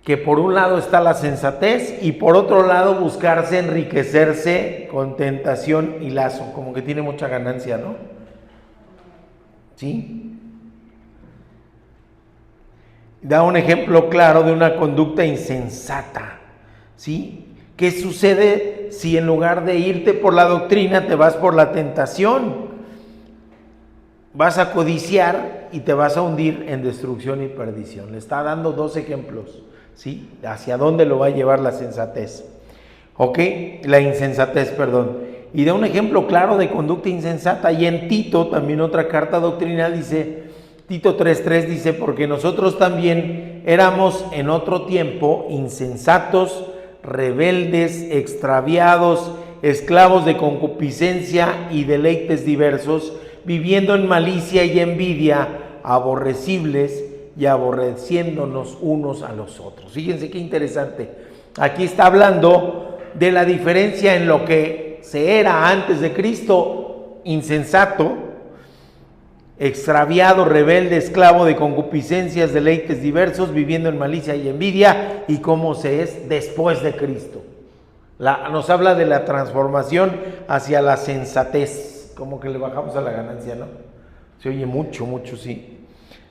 que por un lado está la sensatez y por otro lado buscarse enriquecerse con tentación y lazo, como que tiene mucha ganancia, ¿no? ¿Sí? Da un ejemplo claro de una conducta insensata, ¿sí? ¿Qué sucede si en lugar de irte por la doctrina te vas por la tentación? Vas a codiciar y te vas a hundir en destrucción y perdición. Le está dando 2 ejemplos, ¿sí? Hacia dónde lo va a llevar la sensatez. ¿Ok? La insensatez, perdón. Y da un ejemplo claro de conducta insensata. Y en Tito, también otra carta doctrinal, dice, Tito 3:3 dice, porque nosotros también éramos en otro tiempo insensatos, rebeldes, extraviados, esclavos de concupiscencia y deleites diversos, viviendo en malicia y envidia, aborrecibles y aborreciéndonos unos a los otros. Fíjense qué interesante. Aquí está hablando de la diferencia en lo que se era antes de Cristo, insensato, extraviado, rebelde, esclavo de concupiscencias, deleites diversos, viviendo en malicia y envidia, y cómo se es después de Cristo. Nos habla de la transformación hacia la sensatez, como que le bajamos a la ganancia, ¿no? Se oye mucho, sí.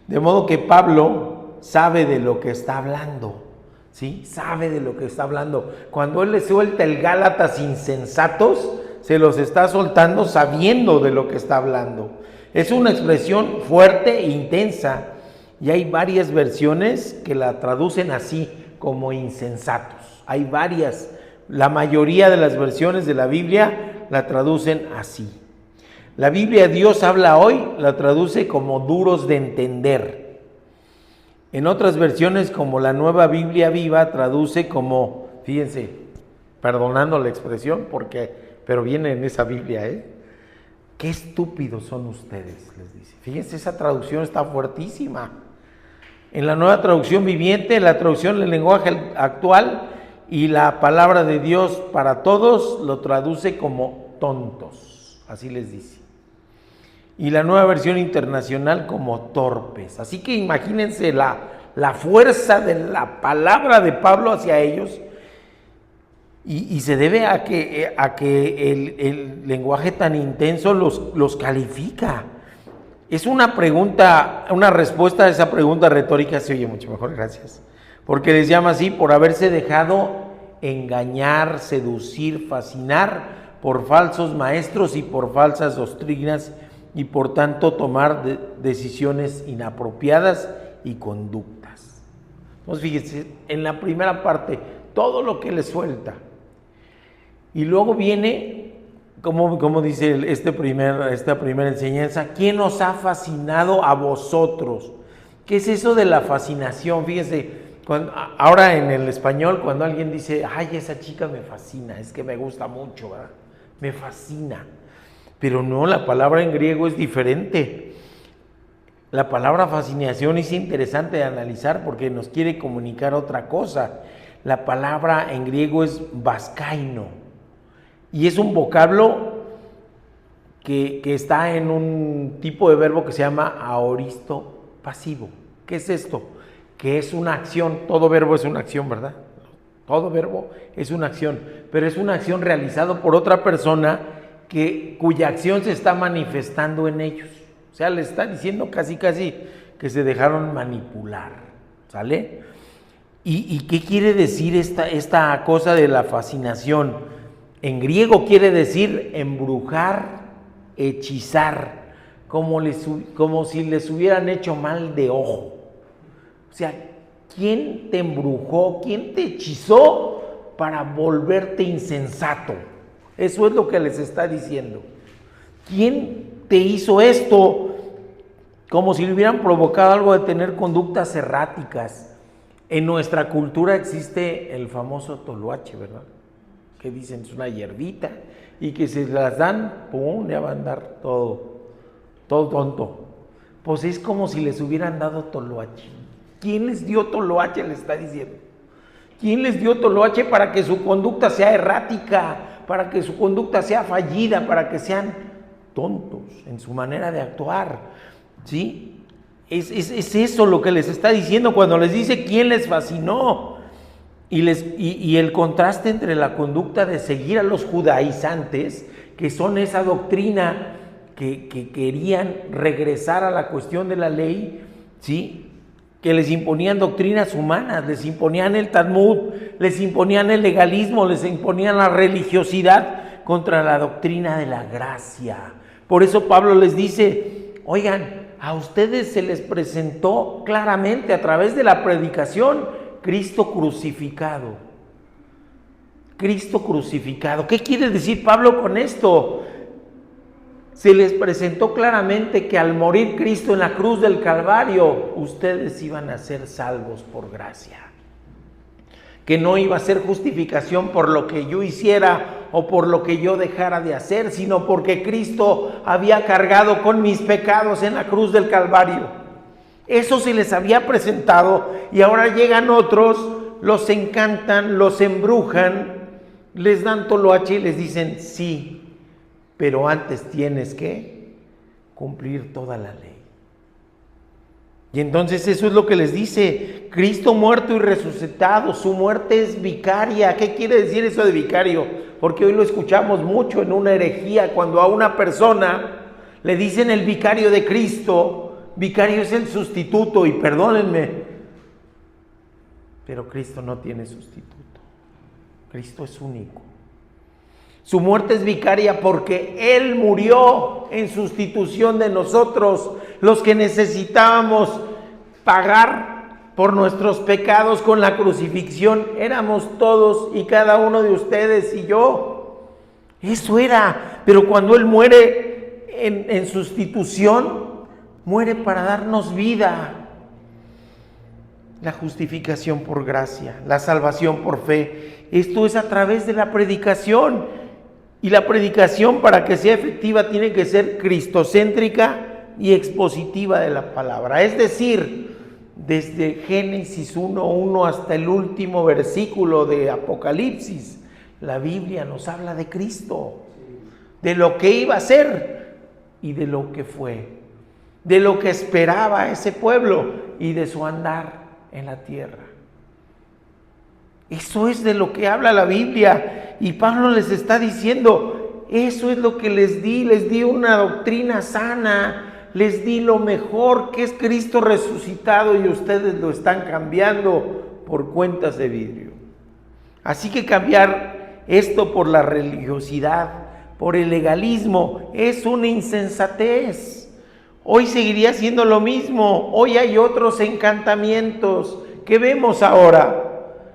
De modo que Pablo sabe de lo que está hablando, ¿sí? Sabe de lo que está hablando. Cuando él le suelta el Gálatas insensatos, se los está soltando sabiendo de lo que está hablando. Es una expresión fuerte e intensa y hay varias versiones que la traducen así, como insensatos. Hay varias. La mayoría de las versiones de la Biblia la traducen así. La Biblia Dios habla hoy la traduce como duros de entender. En otras versiones, como la Nueva Biblia Viva, traduce como, fíjense, perdonando la expresión, pero viene en esa Biblia, qué estúpidos son ustedes, les dice. Fíjense, esa traducción está fuertísima. En la Nueva Traducción Viviente, la traducción del lenguaje actual y la palabra de Dios para todos lo traduce como tontos, así les dice. Y la Nueva Versión Internacional como torpes. Así que imagínense la fuerza de la palabra de Pablo hacia ellos, y se debe a que el lenguaje tan intenso los califica. Es una pregunta, una respuesta a esa pregunta retórica, se oye mucho mejor, gracias, porque les llama así: por haberse dejado engañar, seducir, fascinar por falsos maestros y por falsas doctrinas, y por tanto tomar decisiones inapropiadas y conductas. Entonces fíjense, en la primera parte, todo lo que les suelta. Y luego viene, como dice esta primera enseñanza, ¿quién os ha fascinado a vosotros? ¿Qué es eso de la fascinación? Fíjense, ahora en el español, cuando alguien dice, ay, esa chica me fascina, es que me gusta mucho, ¿verdad? Me fascina. Pero no, la palabra en griego es diferente. La palabra fascinación es interesante de analizar porque nos quiere comunicar otra cosa. La palabra en griego es baskaino. Y es un vocablo que está en un tipo de verbo que se llama aoristo pasivo. ¿Qué es esto? Que es una acción. Todo verbo es una acción, ¿verdad? Todo verbo es una acción, pero es una acción realizada por otra persona cuya acción se está manifestando en ellos. O sea, le está diciendo casi que se dejaron manipular, ¿sale? ¿Y qué quiere decir esta cosa de la fascinación? En griego quiere decir embrujar, hechizar, como si les hubieran hecho mal de ojo. O sea, ¿quién te embrujó? ¿Quién te hechizó para volverte insensato? Eso es lo que les está diciendo. ¿Quién te hizo esto? Como si le hubieran provocado algo de tener conductas erráticas. En nuestra cultura existe el famoso toloache, ¿verdad? Que dicen es una hierbita y que se las dan, ¡pum!, ya va a andar todo tonto. Pues es como si les hubieran dado toloache. ¿Quién les dio toloache? Le está diciendo. ¿Quién les dio toloache para que su conducta sea errática, para que su conducta sea fallida, para que sean tontos en su manera de actuar? ¿Sí? Es eso lo que les está diciendo cuando les dice quién les fascinó. Y el contraste entre la conducta de seguir a los judaizantes, que son esa doctrina que querían regresar a la cuestión de la ley, ¿sí?, que les imponían doctrinas humanas, les imponían el Talmud, les imponían el legalismo, les imponían la religiosidad contra la doctrina de la gracia. Por eso Pablo les dice, oigan, a ustedes se les presentó claramente a través de la predicación Cristo crucificado. Cristo crucificado. ¿Qué quiere decir Pablo con esto? Se les presentó claramente que al morir Cristo en la cruz del Calvario, ustedes iban a ser salvos por gracia. Que no iba a ser justificación por lo que yo hiciera o por lo que yo dejara de hacer, sino porque Cristo había cargado con mis pecados en la cruz del Calvario. Eso se les había presentado y ahora llegan otros, los encantan, los embrujan, les dan toloache y les dicen sí, pero antes tienes que cumplir toda la ley. Y entonces eso es lo que les dice, Cristo muerto y resucitado, su muerte es vicaria. ¿Qué quiere decir eso de vicario? Porque hoy lo escuchamos mucho en una herejía, cuando a una persona le dicen el vicario de Cristo. Vicario es el sustituto, y perdónenme, pero Cristo no tiene sustituto. Cristo es único. Su muerte es vicaria porque Él murió en sustitución de nosotros, los que necesitábamos pagar por nuestros pecados con la crucifixión. Éramos todos y cada uno de ustedes y yo. Eso era, pero cuando Él muere en sustitución, muere para darnos vida. La justificación por gracia, la salvación por fe. Esto es a través de la predicación. Y la predicación, para que sea efectiva, tiene que ser cristocéntrica y expositiva de la palabra. Es decir, desde Génesis 1:1 hasta el último versículo de Apocalipsis, la Biblia nos habla de Cristo. de lo que iba a ser y de lo que fue, de lo que esperaba ese pueblo y de su andar en la tierra. Eso es de lo que habla la Biblia, y Pablo les está diciendo, eso es lo que les di una doctrina sana, les di lo mejor que es Cristo resucitado, y ustedes lo están cambiando por cuentas de vidrio. Así que cambiar esto por la religiosidad, por el legalismo, es una insensatez. Hoy seguiría siendo lo mismo. Hoy hay otros encantamientos. ¿Qué vemos ahora?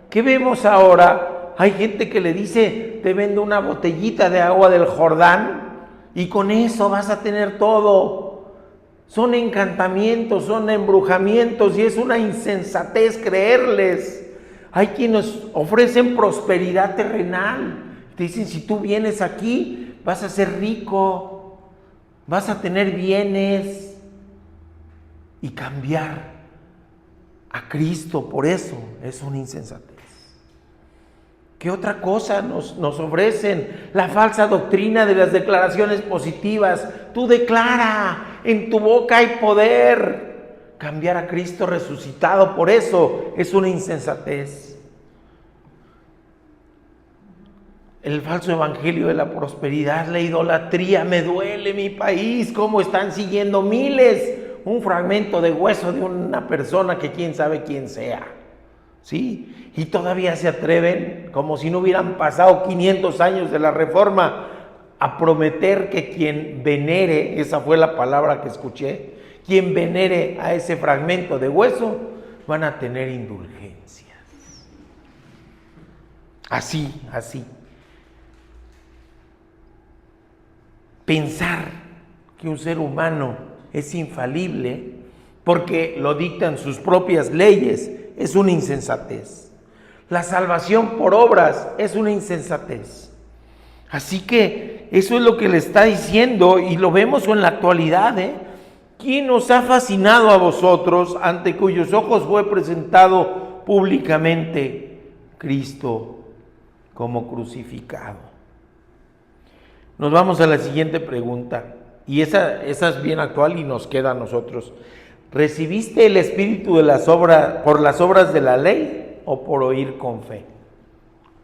¿Qué vemos ahora? Hay gente que le dice, te vendo una botellita de agua del Jordán y con eso vas a tener todo. Son encantamientos, son embrujamientos, y es una insensatez creerles. Hay quienes ofrecen prosperidad terrenal. Te dicen, si tú vienes aquí, vas a ser rico, vas a tener bienes, y cambiar a Cristo por eso es una insensatez. ¿Qué otra cosa nos ofrecen? La falsa doctrina de las declaraciones positivas. Tú declara, en tu boca hay poder. Cambiar a Cristo resucitado por eso es una insensatez. El falso evangelio de la prosperidad, la idolatría. Me duele mi país, cómo están siguiendo miles un fragmento de hueso de una persona que quién sabe quién sea, ¿sí? Y todavía se atreven, como si no hubieran pasado 500 años de la Reforma, a prometer que quien venere, esa fue la palabra que escuché, quien venere a ese fragmento de hueso, van a tener indulgencias. Así. Pensar que un ser humano es infalible porque lo dictan sus propias leyes es una insensatez. La salvación por obras es una insensatez. Así que eso es lo que le está diciendo, y lo vemos en la actualidad, ¿Quién os ha fascinado a vosotros, ante cuyos ojos fue presentado públicamente Cristo como crucificado? Nos vamos a la siguiente pregunta, y esa es bien actual y nos queda a nosotros. ¿Recibiste el Espíritu de las obras por las obras de la ley o por oír con fe?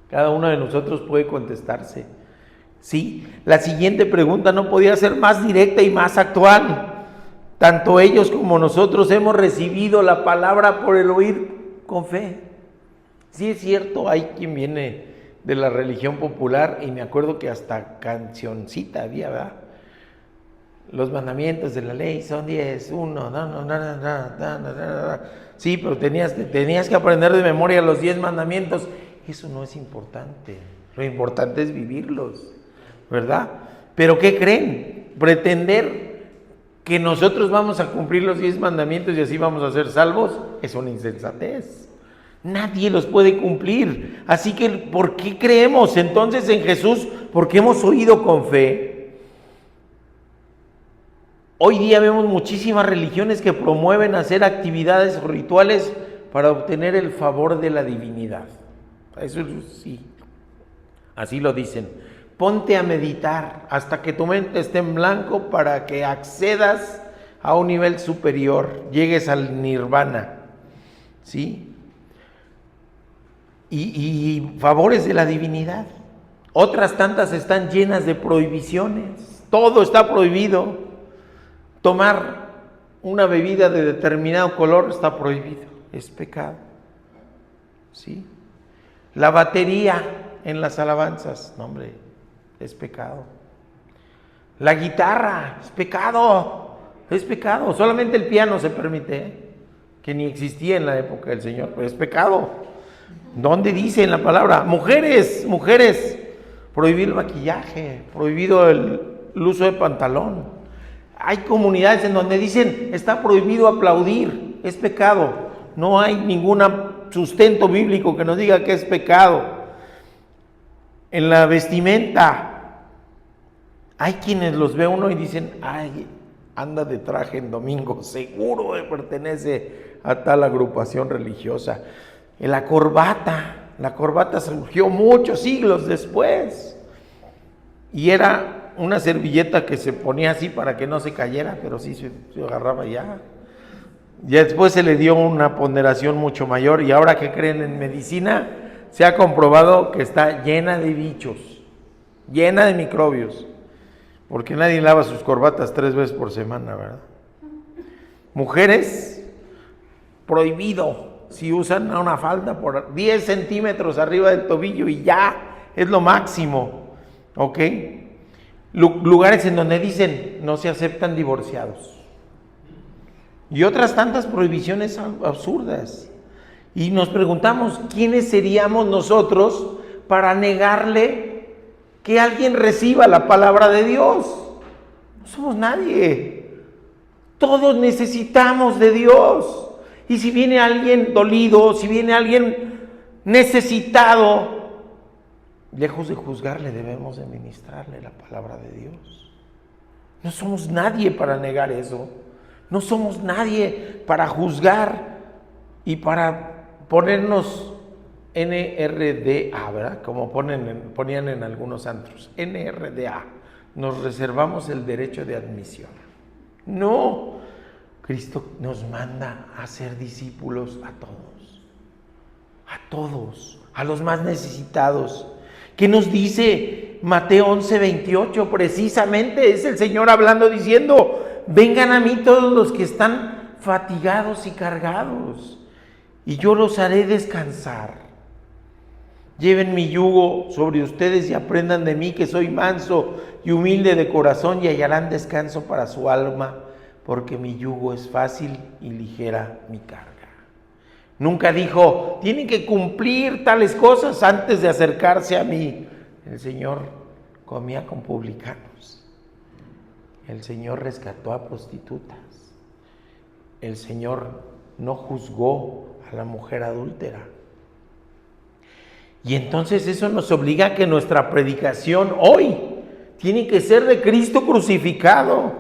Cada uno de nosotros puede contestarse. Sí, la siguiente pregunta no podía ser más directa y más actual. Tanto ellos como nosotros hemos recibido la palabra por el oír con fe. Sí, es cierto, hay quien viene de la religión popular, y me acuerdo que hasta cancioncita había, ¿verdad? Los mandamientos de la ley son 10, 1, sí, pero tenías que aprender de memoria los 10 mandamientos. Eso no es importante, lo importante es vivirlos, ¿verdad? Pero ¿qué creen? Pretender que nosotros vamos a cumplir los 10 mandamientos y así vamos a ser salvos es una insensatez. Nadie los puede cumplir. Así que, ¿por qué creemos entonces en Jesús? Porque hemos oído con fe. Hoy día vemos muchísimas religiones que promueven hacer actividades o rituales para obtener el favor de la divinidad. Eso sí, así lo dicen. Ponte a meditar hasta que tu mente esté en blanco para que accedas a un nivel superior, llegues al nirvana, ¿sí? Y favores de la divinidad. Otras tantas están llenas de prohibiciones. Todo está prohibido. Tomar una bebida de determinado color está prohibido, es pecado, ¿sí? La batería en las alabanzas, no hombre, es pecado. La guitarra es pecado, solamente el piano se permite, que ni existía en la época del Señor, pero es pecado. ¿Dónde dice en la palabra? Mujeres, prohibido el maquillaje, prohibido el uso de pantalón. Hay comunidades en donde dicen, está prohibido aplaudir, es pecado. No hay ningún sustento bíblico que nos diga que es pecado. En la vestimenta, hay quienes los ve uno y dicen, ay, anda de traje en domingo, seguro pertenece a tal agrupación religiosa. En la corbata surgió muchos siglos después y era una servilleta que se ponía así para que no se cayera, pero sí se agarraba ya. Ya después se le dio una ponderación mucho mayor y ahora que creen en medicina, se ha comprobado que está llena de bichos, llena de microbios, porque nadie lava sus corbatas 3 veces por semana, ¿verdad? Mujeres, prohibido, si usan una falda por 10 centímetros arriba del tobillo y ya, es lo máximo, ¿ok? Lugares en donde dicen no se aceptan divorciados. Y otras tantas prohibiciones absurdas. Y nos preguntamos, ¿quiénes seríamos nosotros para negarle que alguien reciba la palabra de Dios? No somos nadie. Todos necesitamos de Dios. Y si viene alguien dolido, si viene alguien necesitado, lejos de juzgarle, debemos de ministrarle la palabra de Dios. No somos nadie para negar eso. No somos nadie para juzgar y para ponernos NRDA, ¿verdad? Como ponían en algunos antros. NRDA. Nos reservamos el derecho de admisión. No. Cristo nos manda a ser discípulos a todos, a los más necesitados. ¿Qué nos dice Mateo 11:28? Precisamente es el Señor hablando, diciendo: vengan a mí todos los que están fatigados y cargados, y yo los haré descansar. Lleven mi yugo sobre ustedes y aprendan de mí, que soy manso y humilde de corazón, y hallarán descanso para su alma, porque mi yugo es fácil y ligera mi carga. Nunca dijo, tienen que cumplir tales cosas antes de acercarse a mí. El Señor comía con publicanos. El Señor rescató a prostitutas. El Señor no juzgó a la mujer adúltera. Y entonces eso nos obliga a que nuestra predicación hoy tiene que ser de Cristo crucificado,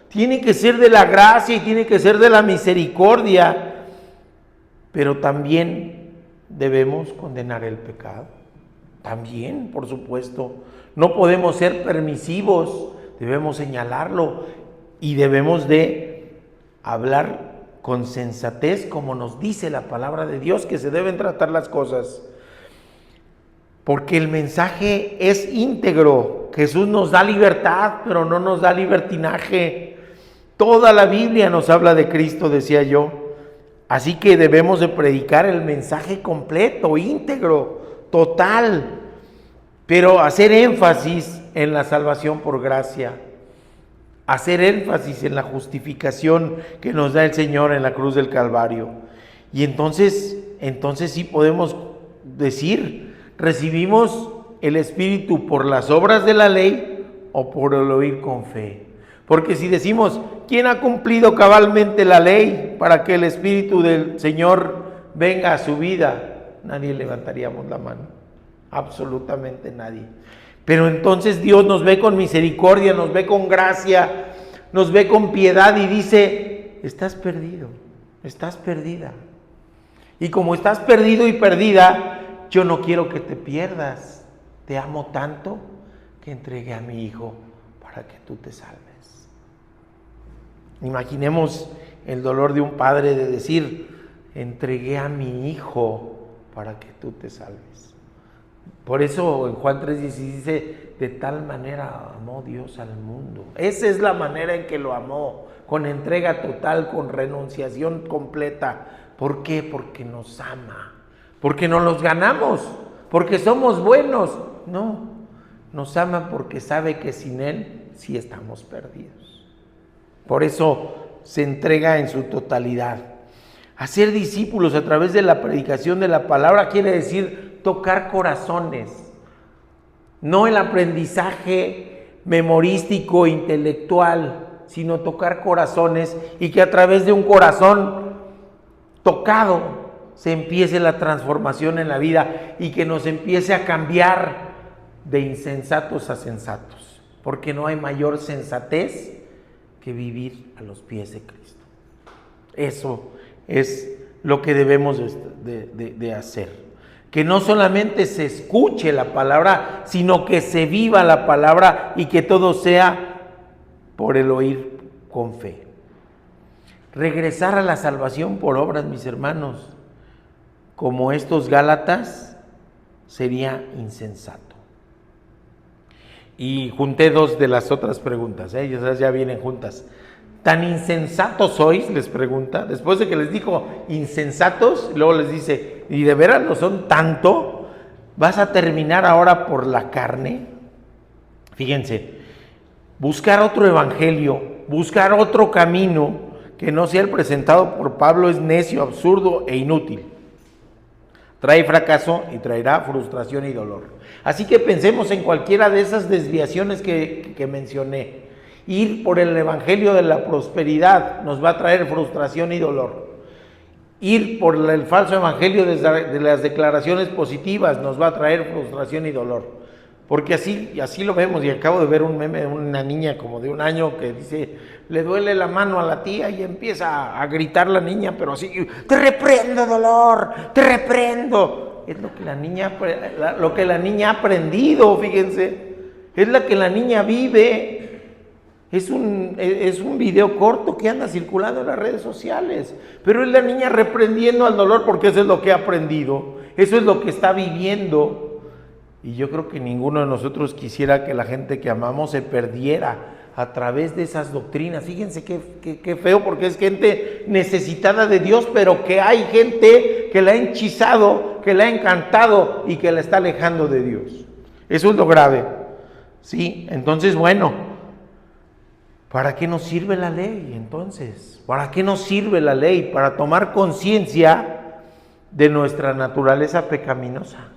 tiene que ser de la gracia y tiene que ser de la misericordia, pero también debemos condenar el pecado. También, por supuesto, no podemos ser permisivos, debemos señalarlo y debemos de hablar con sensatez, como nos dice la palabra de Dios, que se deben tratar las cosas. Porque el mensaje es íntegro. Jesús nos da libertad, pero no nos da libertinaje. Toda la Biblia nos habla de Cristo, decía yo. Así que debemos de predicar el mensaje completo, íntegro, total, pero hacer énfasis en la salvación por gracia, hacer énfasis en la justificación que nos da el Señor en la cruz del Calvario. Y entonces sí podemos decir, recibimos el Espíritu por las obras de la ley o por el oír con fe. Porque si decimos, ¿quién ha cumplido cabalmente la ley para que el Espíritu del Señor venga a su vida? Nadie levantaríamos la mano, absolutamente nadie. Pero entonces Dios nos ve con misericordia, nos ve con gracia, nos ve con piedad y dice, estás perdido, estás perdida. Y como estás perdido y perdida, yo no quiero que te pierdas. Te amo tanto que entregué a mi Hijo para que tú te salves. Imaginemos el dolor de un padre de decir, entregué a mi Hijo para que tú te salves. Por eso en Juan 3:16 dice, de tal manera amó Dios al mundo. Esa es la manera en que lo amó, con entrega total, con renunciación completa. ¿Por qué? Porque nos ama, porque no los ganamos, porque somos buenos. No, nos ama porque sabe que sin Él sí estamos perdidos. Por eso se entrega en su totalidad. Hacer discípulos a través de la predicación de la palabra quiere decir tocar corazones, no el aprendizaje memorístico, intelectual, sino tocar corazones y que a través de un corazón tocado se empiece la transformación en la vida y que nos empiece a cambiar de insensatos a sensatos, porque no hay mayor sensatez que vivir a los pies de Cristo. Eso es lo que debemos de hacer. Que no solamente se escuche la palabra, sino que se viva la palabra y que todo sea por el oír con fe. Regresar a la salvación por obras, mis hermanos, como estos Gálatas, sería insensato. Y junté dos de las otras preguntas, ellas ya vienen juntas. ¿Tan insensatos sois?, les pregunta, después de que les dijo insensatos, luego les dice, ¿y de veras lo son tanto? ¿Vas a terminar ahora por la carne? Fíjense, buscar otro evangelio, buscar otro camino que no sea el presentado por Pablo es necio, absurdo e inútil. Trae fracaso y traerá frustración y dolor. Así que pensemos en cualquiera de esas desviaciones que mencioné. Ir por el evangelio de la prosperidad nos va a traer frustración y dolor. Ir por el falso evangelio de las declaraciones positivas nos va a traer frustración y dolor. Porque así lo vemos, y acabo de ver un meme de una niña como de 1 año que dice, le duele la mano a la tía y empieza a gritar la niña, pero así, te reprendo, dolor, te reprendo. Es lo que la niña ha aprendido, fíjense, es la que la niña vive. Es un video corto que anda circulando en las redes sociales, pero es la niña reprendiendo al dolor porque eso es lo que ha aprendido, eso es lo que está viviendo. Y yo creo que ninguno de nosotros quisiera que la gente que amamos se perdiera a través de esas doctrinas. Fíjense qué feo, porque es gente necesitada de Dios, pero que hay gente que la ha hechizado, que la ha encantado y que la está alejando de Dios. Eso es lo grave, ¿sí? Entonces, bueno, ¿para qué nos sirve la ley entonces? ¿Para qué nos sirve la ley? Para tomar conciencia de nuestra naturaleza pecaminosa,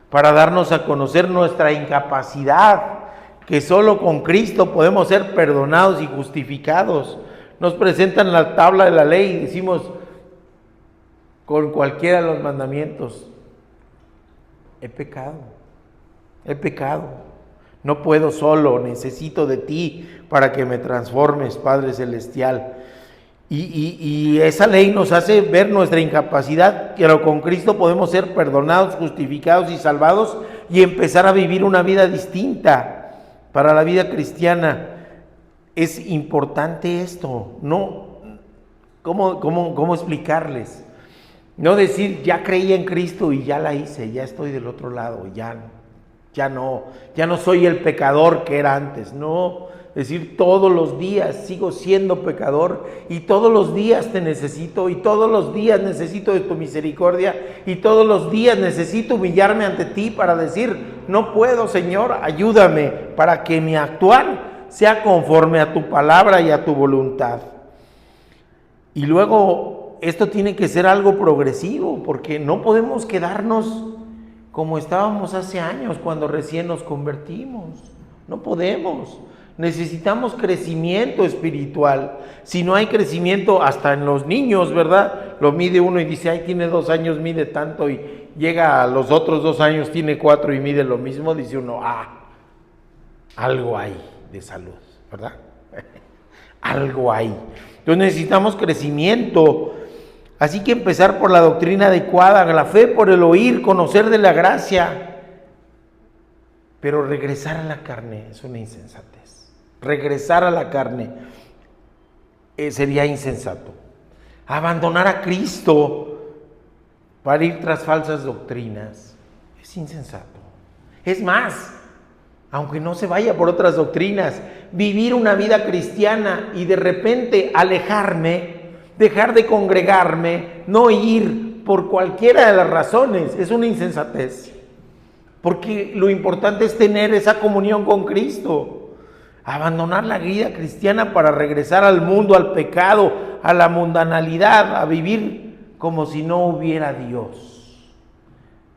para darnos a conocer nuestra incapacidad, que solo con Cristo podemos ser perdonados y justificados. Nos presentan la tabla de la ley y decimos con cualquiera de los mandamientos, he pecado, no puedo solo, necesito de ti para que me transformes, Padre Celestial. Y esa ley nos hace ver nuestra incapacidad, pero con Cristo podemos ser perdonados, justificados y salvados y empezar a vivir una vida distinta. Para la vida cristiana es importante esto, ¿no? ¿Cómo explicarles? No decir, ya creí en Cristo y ya la hice, ya estoy del otro lado, ya no soy el pecador que era antes, no. Es decir, todos los días sigo siendo pecador y todos los días te necesito y todos los días necesito de tu misericordia y todos los días necesito humillarme ante ti para decir, no puedo, Señor, ayúdame para que mi actuar sea conforme a tu palabra y a tu voluntad. Y luego esto tiene que ser algo progresivo, porque no podemos quedarnos como estábamos hace años cuando recién nos convertimos. No podemos. Necesitamos crecimiento espiritual. Si no hay crecimiento, hasta en los niños, ¿verdad? Lo mide uno y dice, ay, tiene 2 años, mide tanto, y llega a los otros 2 años, tiene 4 y mide lo mismo, dice uno, algo hay de salud, ¿verdad? Algo hay. Entonces necesitamos crecimiento. Así que empezar por la doctrina adecuada, la fe por el oír, conocer de la gracia, pero regresar a la carne es una insensatez. Regresar a la carne sería insensato. Abandonar a Cristo para ir tras falsas doctrinas es insensato. Es más, aunque no se vaya por otras doctrinas, vivir una vida cristiana y de repente alejarme, dejar de congregarme, no ir por cualquiera de las razones, es una insensatez. Porque lo importante es tener esa comunión con Cristo. Abandonar la vida cristiana para regresar al mundo, al pecado, a la mundanalidad, a vivir como si no hubiera Dios.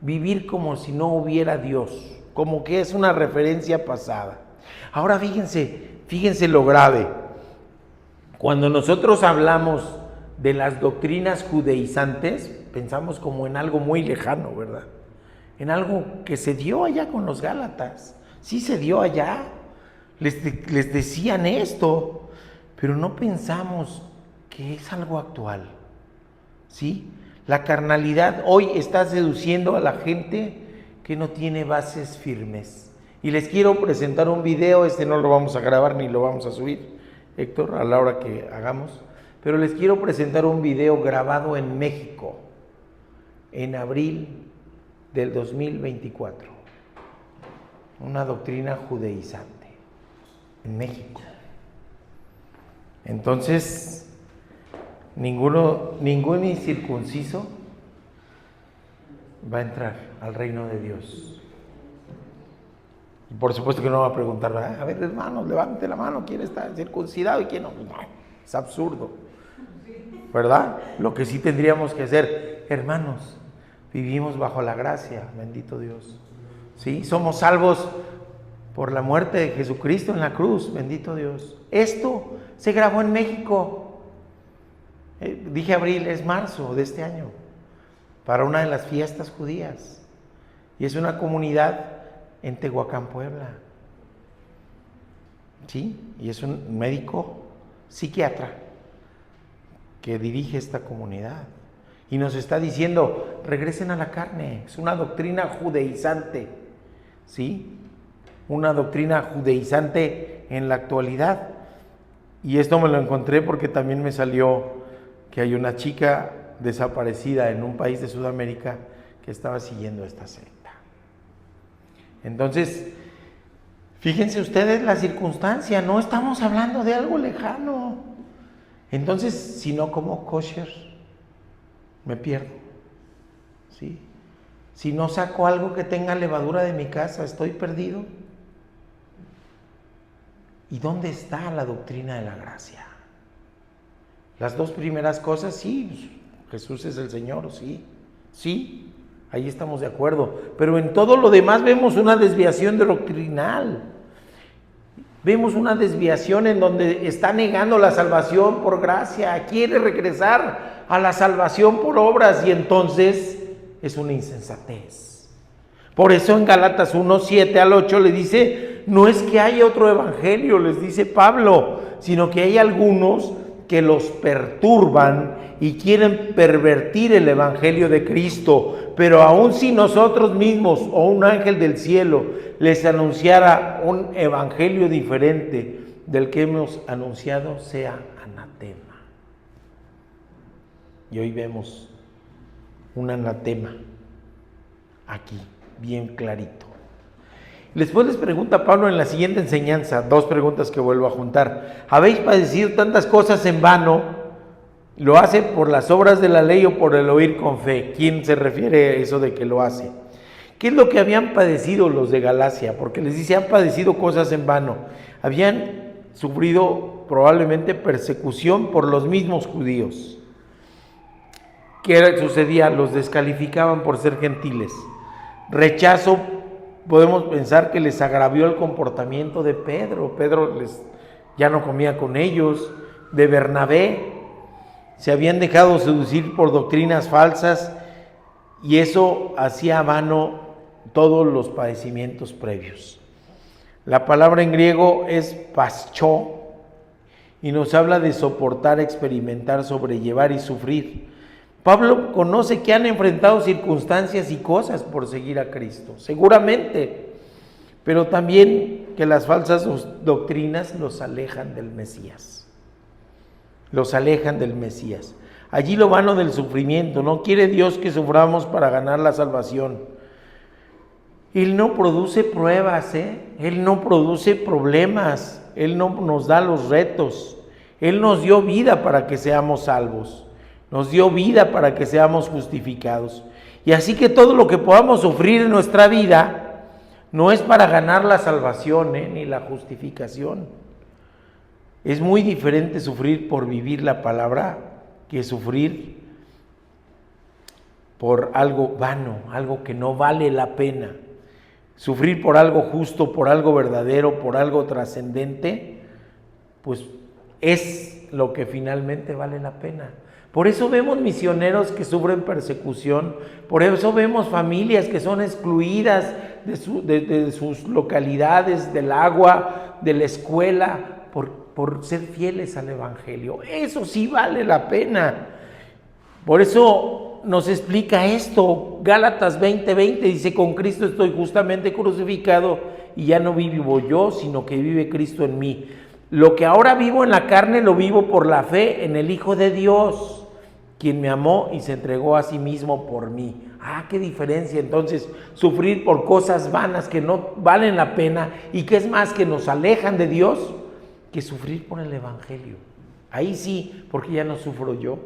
Vivir como si no hubiera Dios, como que es una referencia pasada. Ahora fíjense lo grave. Cuando nosotros hablamos de las doctrinas judaizantes, pensamos como en algo muy lejano, ¿verdad? En algo que se dio allá con los Gálatas. Sí se dio allá. Les decían esto, pero no pensamos que es algo actual, ¿sí? La carnalidad hoy está seduciendo a la gente que no tiene bases firmes. Y les quiero presentar un video, no lo vamos a grabar ni lo vamos a subir, Héctor, a la hora que hagamos, pero les quiero presentar un video grabado en México, en abril del 2024. Una doctrina judaizante en México. Entonces, ningún incircunciso va a entrar al reino de Dios. Y por supuesto que no va a preguntar, a ver, hermanos, levante la mano, ¿quién está circuncidado y quién no? No, es absurdo, ¿verdad? Lo que sí tendríamos que hacer, hermanos, vivimos bajo la gracia, bendito Dios. ¿Sí? Somos salvos por la muerte de Jesucristo en la cruz, bendito Dios. Esto se grabó en México. Dije abril, es marzo de este año, para una de las fiestas judías. Y es una comunidad en Tehuacán, Puebla. ¿Sí? Y es un médico psiquiatra que dirige esta comunidad. Y nos está diciendo, regresen a la carne. Es una doctrina judaizante. ¿Sí? Una doctrina judaizante en la actualidad. Y esto me lo encontré porque también me salió que hay una chica desaparecida en un país de Sudamérica que estaba siguiendo esta secta. Entonces, fíjense ustedes la circunstancia, no estamos hablando de algo lejano. Entonces, si no como kosher, me pierdo. ¿Sí? Si no saco algo que tenga levadura de mi casa, estoy perdido. ¿Y dónde está la doctrina de la gracia? Las dos primeras cosas, sí, Jesús es el Señor, sí, ahí estamos de acuerdo. Pero en todo lo demás vemos una desviación doctrinal. Vemos una desviación en donde está negando la salvación por gracia, quiere regresar a la salvación por obras y entonces es una insensatez. Por eso en Gálatas 1, 7 al 8 le dice, no es que haya otro evangelio, les dice Pablo, sino que hay algunos que los perturban y quieren pervertir el evangelio de Cristo, pero aun si nosotros mismos o un ángel del cielo les anunciara un evangelio diferente del que hemos anunciado, sea anatema. Y hoy vemos un anatema aquí, bien clarito. Después les pregunta Pablo en la siguiente enseñanza, dos preguntas que vuelvo a juntar. ¿Habéis padecido tantas cosas en vano? ¿Lo hace por las obras de la ley o por el oír con fe? ¿Quién se refiere a eso de que lo hace? ¿Qué es lo que habían padecido los de Galacia? Porque les dice, han padecido cosas en vano. Habían sufrido probablemente persecución por los mismos judíos. ¿Qué sucedía? Los descalificaban por ser gentiles. Rechazo, podemos pensar que les agravió el comportamiento de Pedro. Pedro ya no comía con ellos. De Bernabé, se habían dejado seducir por doctrinas falsas y eso hacía vano todos los padecimientos previos. La palabra en griego es pascho y nos habla de soportar, experimentar, sobrellevar y sufrir. Pablo conoce que han enfrentado circunstancias y cosas por seguir a Cristo, seguramente, pero también que las falsas doctrinas los alejan del Mesías. Los alejan del Mesías. Allí lo vano del sufrimiento. No quiere Dios que suframos para ganar la salvación. Él no produce pruebas, Él no produce problemas, Él no nos da los retos. Él nos dio vida para que seamos salvos. Nos dio vida para que seamos justificados. Y así que todo lo que podamos sufrir en nuestra vida no es para ganar la salvación, ni la justificación. Es muy diferente sufrir por vivir la palabra que sufrir por algo vano, algo que no vale la pena. Sufrir por algo justo, por algo verdadero, por algo trascendente, pues es lo que finalmente vale la pena. Por eso vemos misioneros que sufren persecución, por eso vemos familias que son excluidas de sus localidades, del agua, de la escuela, por ser fieles al Evangelio. Eso sí vale la pena. Por eso nos explica esto. Gálatas 20:20 dice: con Cristo estoy justamente crucificado y ya no vivo yo, sino que vive Cristo en mí. Lo que ahora vivo en la carne lo vivo por la fe en el Hijo de Dios, quien me amó y se entregó a sí mismo por mí. Qué diferencia entonces sufrir por cosas vanas que no valen la pena y que es más, que nos alejan de Dios, que sufrir por el Evangelio. Ahí sí, porque ya no sufro yo.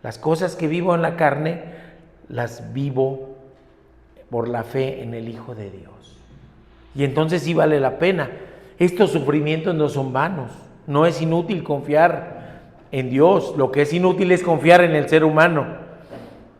Las cosas que vivo en la carne las vivo por la fe en el Hijo de Dios. Y entonces sí vale la pena. Estos sufrimientos no son vanos. No es inútil confiar en Dios. Lo que es inútil es confiar en el ser humano.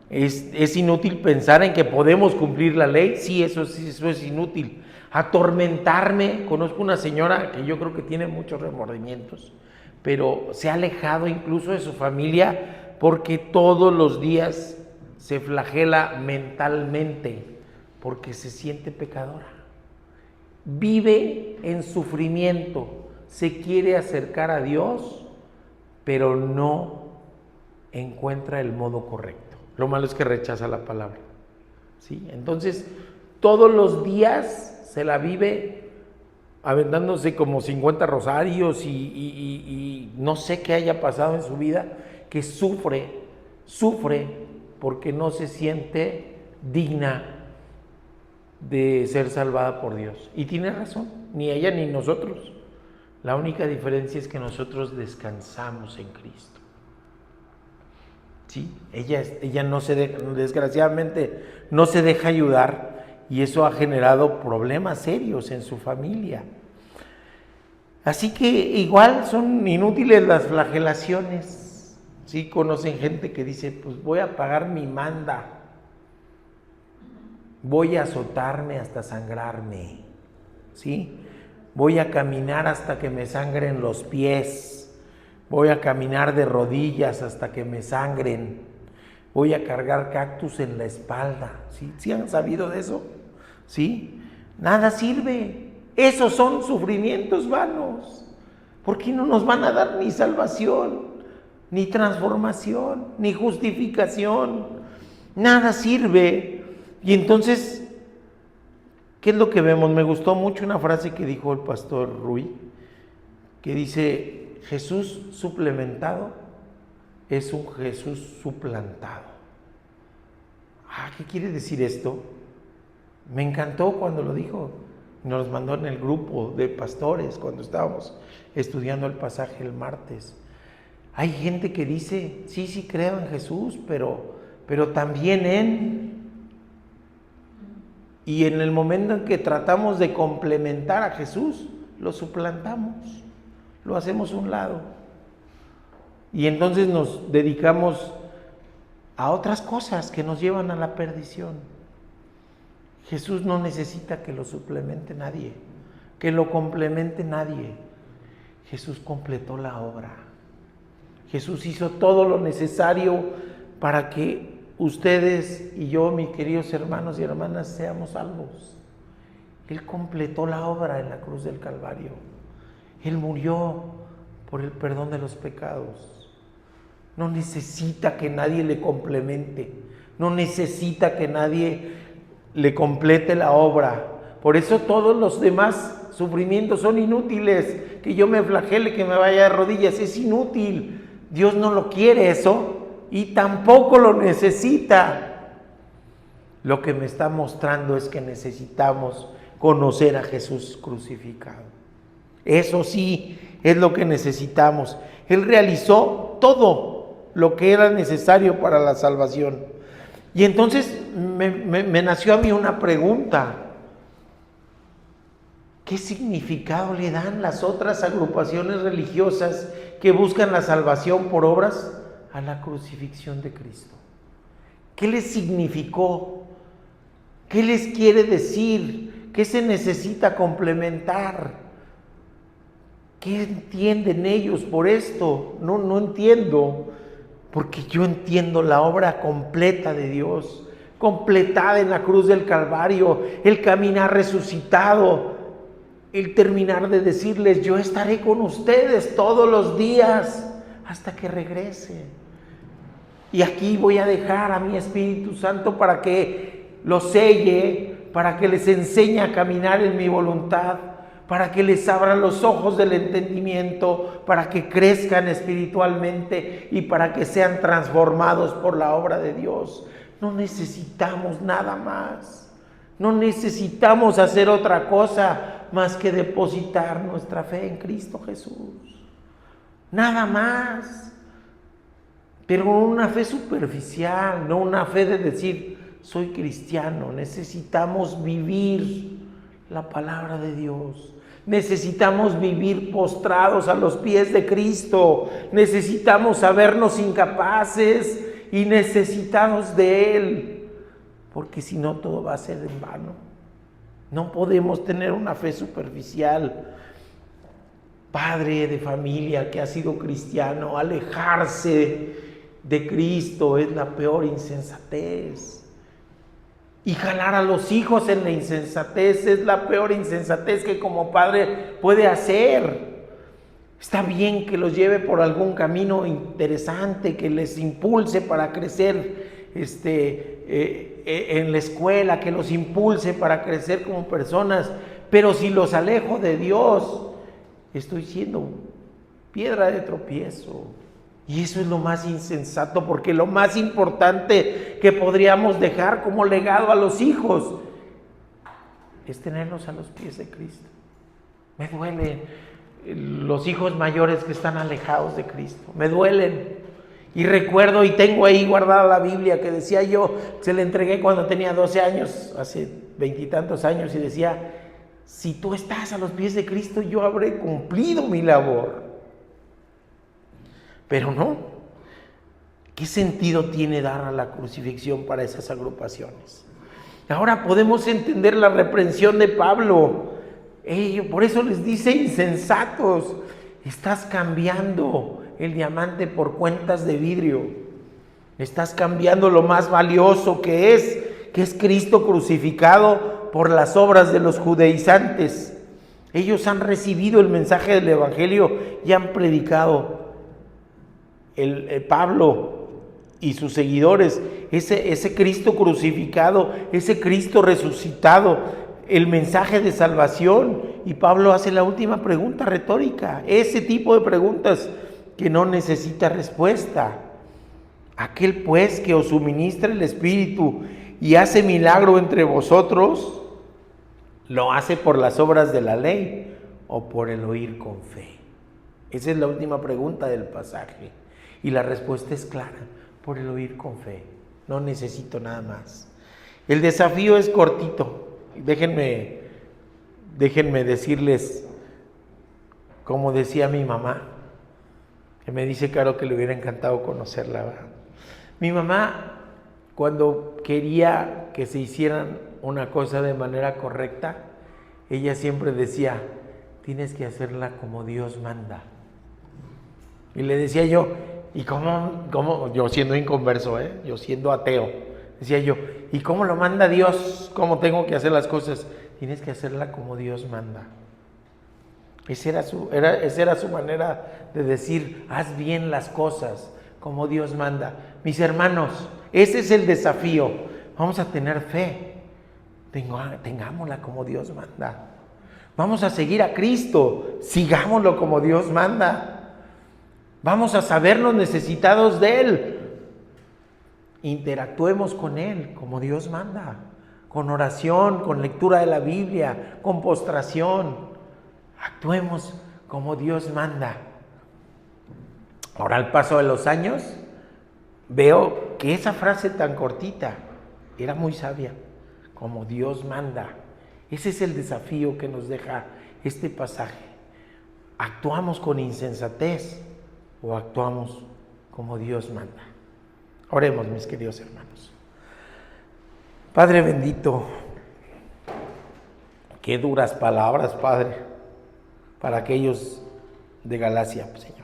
Es inútil pensar en que podemos cumplir la ley. Sí, eso es inútil. Atormentarme. Conozco una señora que yo creo que tiene muchos remordimientos, pero se ha alejado incluso de su familia porque todos los días se flagela mentalmente porque se siente pecadora. Vive en sufrimiento, se quiere acercar a Dios, pero no encuentra el modo correcto. Lo malo es que rechaza la palabra, ¿sí? Entonces, todos los días se la vive aventándose como 50 rosarios y no sé qué haya pasado en su vida, que sufre porque no se siente digna de ser salvada por Dios. Y tiene razón, ni ella ni nosotros. La única diferencia es que nosotros descansamos en Cristo. ¿Sí? Ella no se deja, desgraciadamente no se deja ayudar, y eso ha generado problemas serios en su familia. Así que igual son inútiles las flagelaciones. ¿Sí? Conocen gente que dice: pues voy a pagar mi manda, voy a azotarme hasta sangrarme, ¿sí? Voy a caminar hasta que me sangren los pies, voy a caminar de rodillas hasta que me sangren, voy a cargar cactus en la espalda. ¿Sí? ¿Sí han sabido de eso? ¿Sí? Nada sirve. Esos son sufrimientos vanos, porque no nos van a dar ni salvación, ni transformación, ni justificación. Nada sirve. Y entonces, ¿qué es lo que vemos? Me gustó mucho una frase que dijo el pastor Rui, que dice: Jesús suplementado es un Jesús suplantado. ¿Qué quiere decir esto? Me encantó cuando lo dijo. Nos mandó en el grupo de pastores cuando estábamos estudiando el pasaje el martes. Hay gente que dice: sí creo en Jesús, pero también en... Y en el momento en que tratamos de complementar a Jesús, lo suplantamos, lo hacemos a un lado. Y entonces nos dedicamos a otras cosas que nos llevan a la perdición. Jesús no necesita que lo suplemente nadie, que lo complemente nadie. Jesús completó la obra. Jesús hizo todo lo necesario para que ustedes y yo, mis queridos hermanos y hermanas, seamos salvos. Él completó la obra en la cruz del Calvario. Él murió por el perdón de los pecados. No necesita que nadie le complemente. No necesita que nadie le complete la obra. Por eso todos los demás sufrimientos son inútiles. Que yo me flagele, que me vaya de rodillas, es inútil. Dios no lo quiere eso. Y tampoco lo necesita. Lo que me está mostrando es que necesitamos conocer a Jesús crucificado. Eso sí es lo que necesitamos. Él realizó todo lo que era necesario para la salvación. Y entonces me nació a mí una pregunta. ¿Qué significado le dan las otras agrupaciones religiosas que buscan la salvación por obras a la crucifixión de Cristo? ¿Qué les significó? ¿Qué les quiere decir? ¿Qué se necesita complementar? ¿Qué entienden ellos por esto? No entiendo, porque yo entiendo la obra completa de Dios, completada en la cruz del Calvario, el caminar resucitado, el terminar de decirles: yo estaré con ustedes todos los días hasta que regrese. Y aquí voy a dejar a mi Espíritu Santo para que los selle, para que les enseñe a caminar en mi voluntad, para que les abra los ojos del entendimiento, para que crezcan espiritualmente y para que sean transformados por la obra de Dios. No necesitamos nada más. No necesitamos hacer otra cosa más que depositar nuestra fe en Cristo Jesús. Nada más. Pero una fe superficial, no una fe de decir, soy cristiano. Necesitamos vivir la palabra de Dios. Necesitamos vivir postrados a los pies de Cristo. Necesitamos sabernos incapaces y necesitados de Él, porque si no todo va a ser en vano. No podemos tener una fe superficial. Padre de familia que ha sido cristiano, alejarse de Cristo es la peor insensatez. Y jalar a los hijos en la insensatez es la peor insensatez que como padre puede hacer. Está bien que los lleve por algún camino interesante, que les impulse para crecer en la escuela, que los impulse para crecer como personas, pero si los alejo de Dios, estoy siendo piedra de tropiezo. Y eso es lo más insensato, porque lo más importante que podríamos dejar como legado a los hijos es tenerlos a los pies de Cristo. Me duele los hijos mayores que están alejados de Cristo, me duelen. Y recuerdo y tengo ahí guardada la Biblia que decía yo, se la entregué cuando tenía 12 años, hace 20 y tantos años, y decía, si tú estás a los pies de Cristo, yo habré cumplido mi labor. Pero no. ¿Qué sentido tiene dar a la crucifixión para esas agrupaciones? Ahora podemos entender la reprensión de Pablo. Por eso les dice insensatos. Estás cambiando el diamante por cuentas de vidrio. Estás cambiando lo más valioso que es Cristo crucificado, por las obras de los judaizantes. Ellos han recibido el mensaje del Evangelio y han predicado. Pablo y sus seguidores, ese Cristo crucificado, ese Cristo resucitado, el mensaje de salvación. Y Pablo hace la última pregunta retórica, ese tipo de preguntas que no necesita respuesta. Aquel pues que os suministra el Espíritu y hace milagro entre vosotros, ¿lo hace por las obras de la ley o por el oír con fe? Esa es la última pregunta del pasaje. Y la respuesta es clara, por el oír con fe. No necesito nada más. El desafío es cortito. Déjenme decirles, como decía mi mamá, que me dice Caro que le hubiera encantado conocerla, ¿verdad? Mi mamá, cuando quería que se hicieran una cosa de manera correcta, ella siempre decía, tienes que hacerla como Dios manda. Y le decía yo, ¿y cómo? Yo siendo inconverso, yo siendo ateo, decía yo, ¿y cómo lo manda Dios? ¿Cómo tengo que hacer las cosas? Tienes que hacerla como Dios manda. Esa era su manera de decir, haz bien las cosas como Dios manda. Mis hermanos, ese es el desafío. Vamos a tener fe, tengámosla como Dios manda. Vamos a seguir a Cristo, sigámoslo como Dios manda. Vamos a sabernos necesitados de Él. Interactuemos con Él como Dios manda, con oración, con lectura de la Biblia, con postración. Actuemos como Dios manda. Ahora, al paso de los años, veo que esa frase tan cortita era muy sabia, como Dios manda. Ese es el desafío que nos deja este pasaje. ¿Actuamos con insensatez o actuamos como Dios manda? Oremos, mis queridos hermanos. Padre bendito, qué duras palabras, Padre, para aquellos de Galacia, Señor.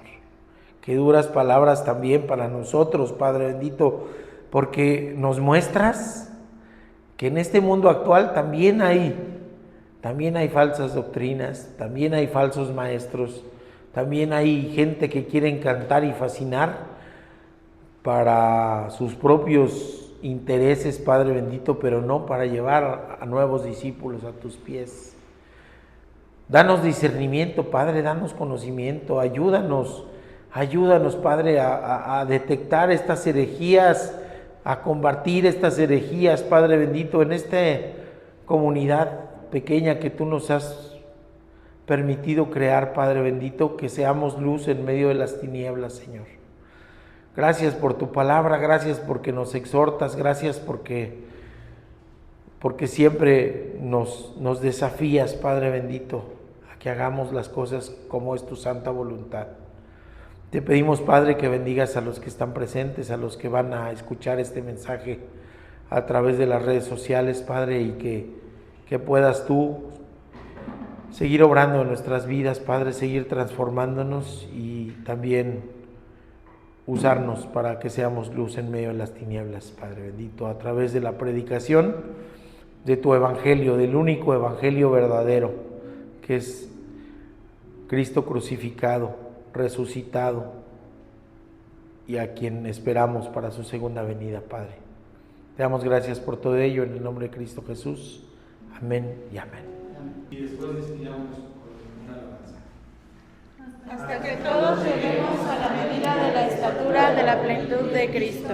Qué duras palabras también para nosotros, Padre bendito, porque nos muestras que en este mundo actual también hay falsas doctrinas, también hay falsos maestros, también hay gente que quiere encantar y fascinar para sus propios intereses, Padre bendito, pero no para llevar a nuevos discípulos a tus pies. Danos discernimiento, Padre, danos conocimiento, ayúdanos, Padre, a detectar estas herejías, a combatir estas herejías, Padre bendito, en esta comunidad pequeña que tú nos has permitido crear, Padre bendito, que seamos luz en medio de las tinieblas, Señor. Gracias por tu palabra, gracias porque nos exhortas, gracias porque siempre nos desafías, Padre bendito, a que hagamos las cosas como es tu santa voluntad. Te pedimos, Padre, que bendigas a los que están presentes, a los que van a escuchar este mensaje a través de las redes sociales, Padre, y que puedas tú seguir obrando en nuestras vidas, Padre, seguir transformándonos y también usarnos para que seamos luz en medio de las tinieblas, Padre bendito, a través de la predicación de tu evangelio, del único evangelio verdadero, que es Cristo crucificado, resucitado, y a quien esperamos para su segunda venida, Padre. Te damos gracias por todo ello en el nombre de Cristo Jesús. Amén y amén. Y después despidamos con una alabanza. Hasta que todos lleguemos a la medida de la estatura de la plenitud de Cristo.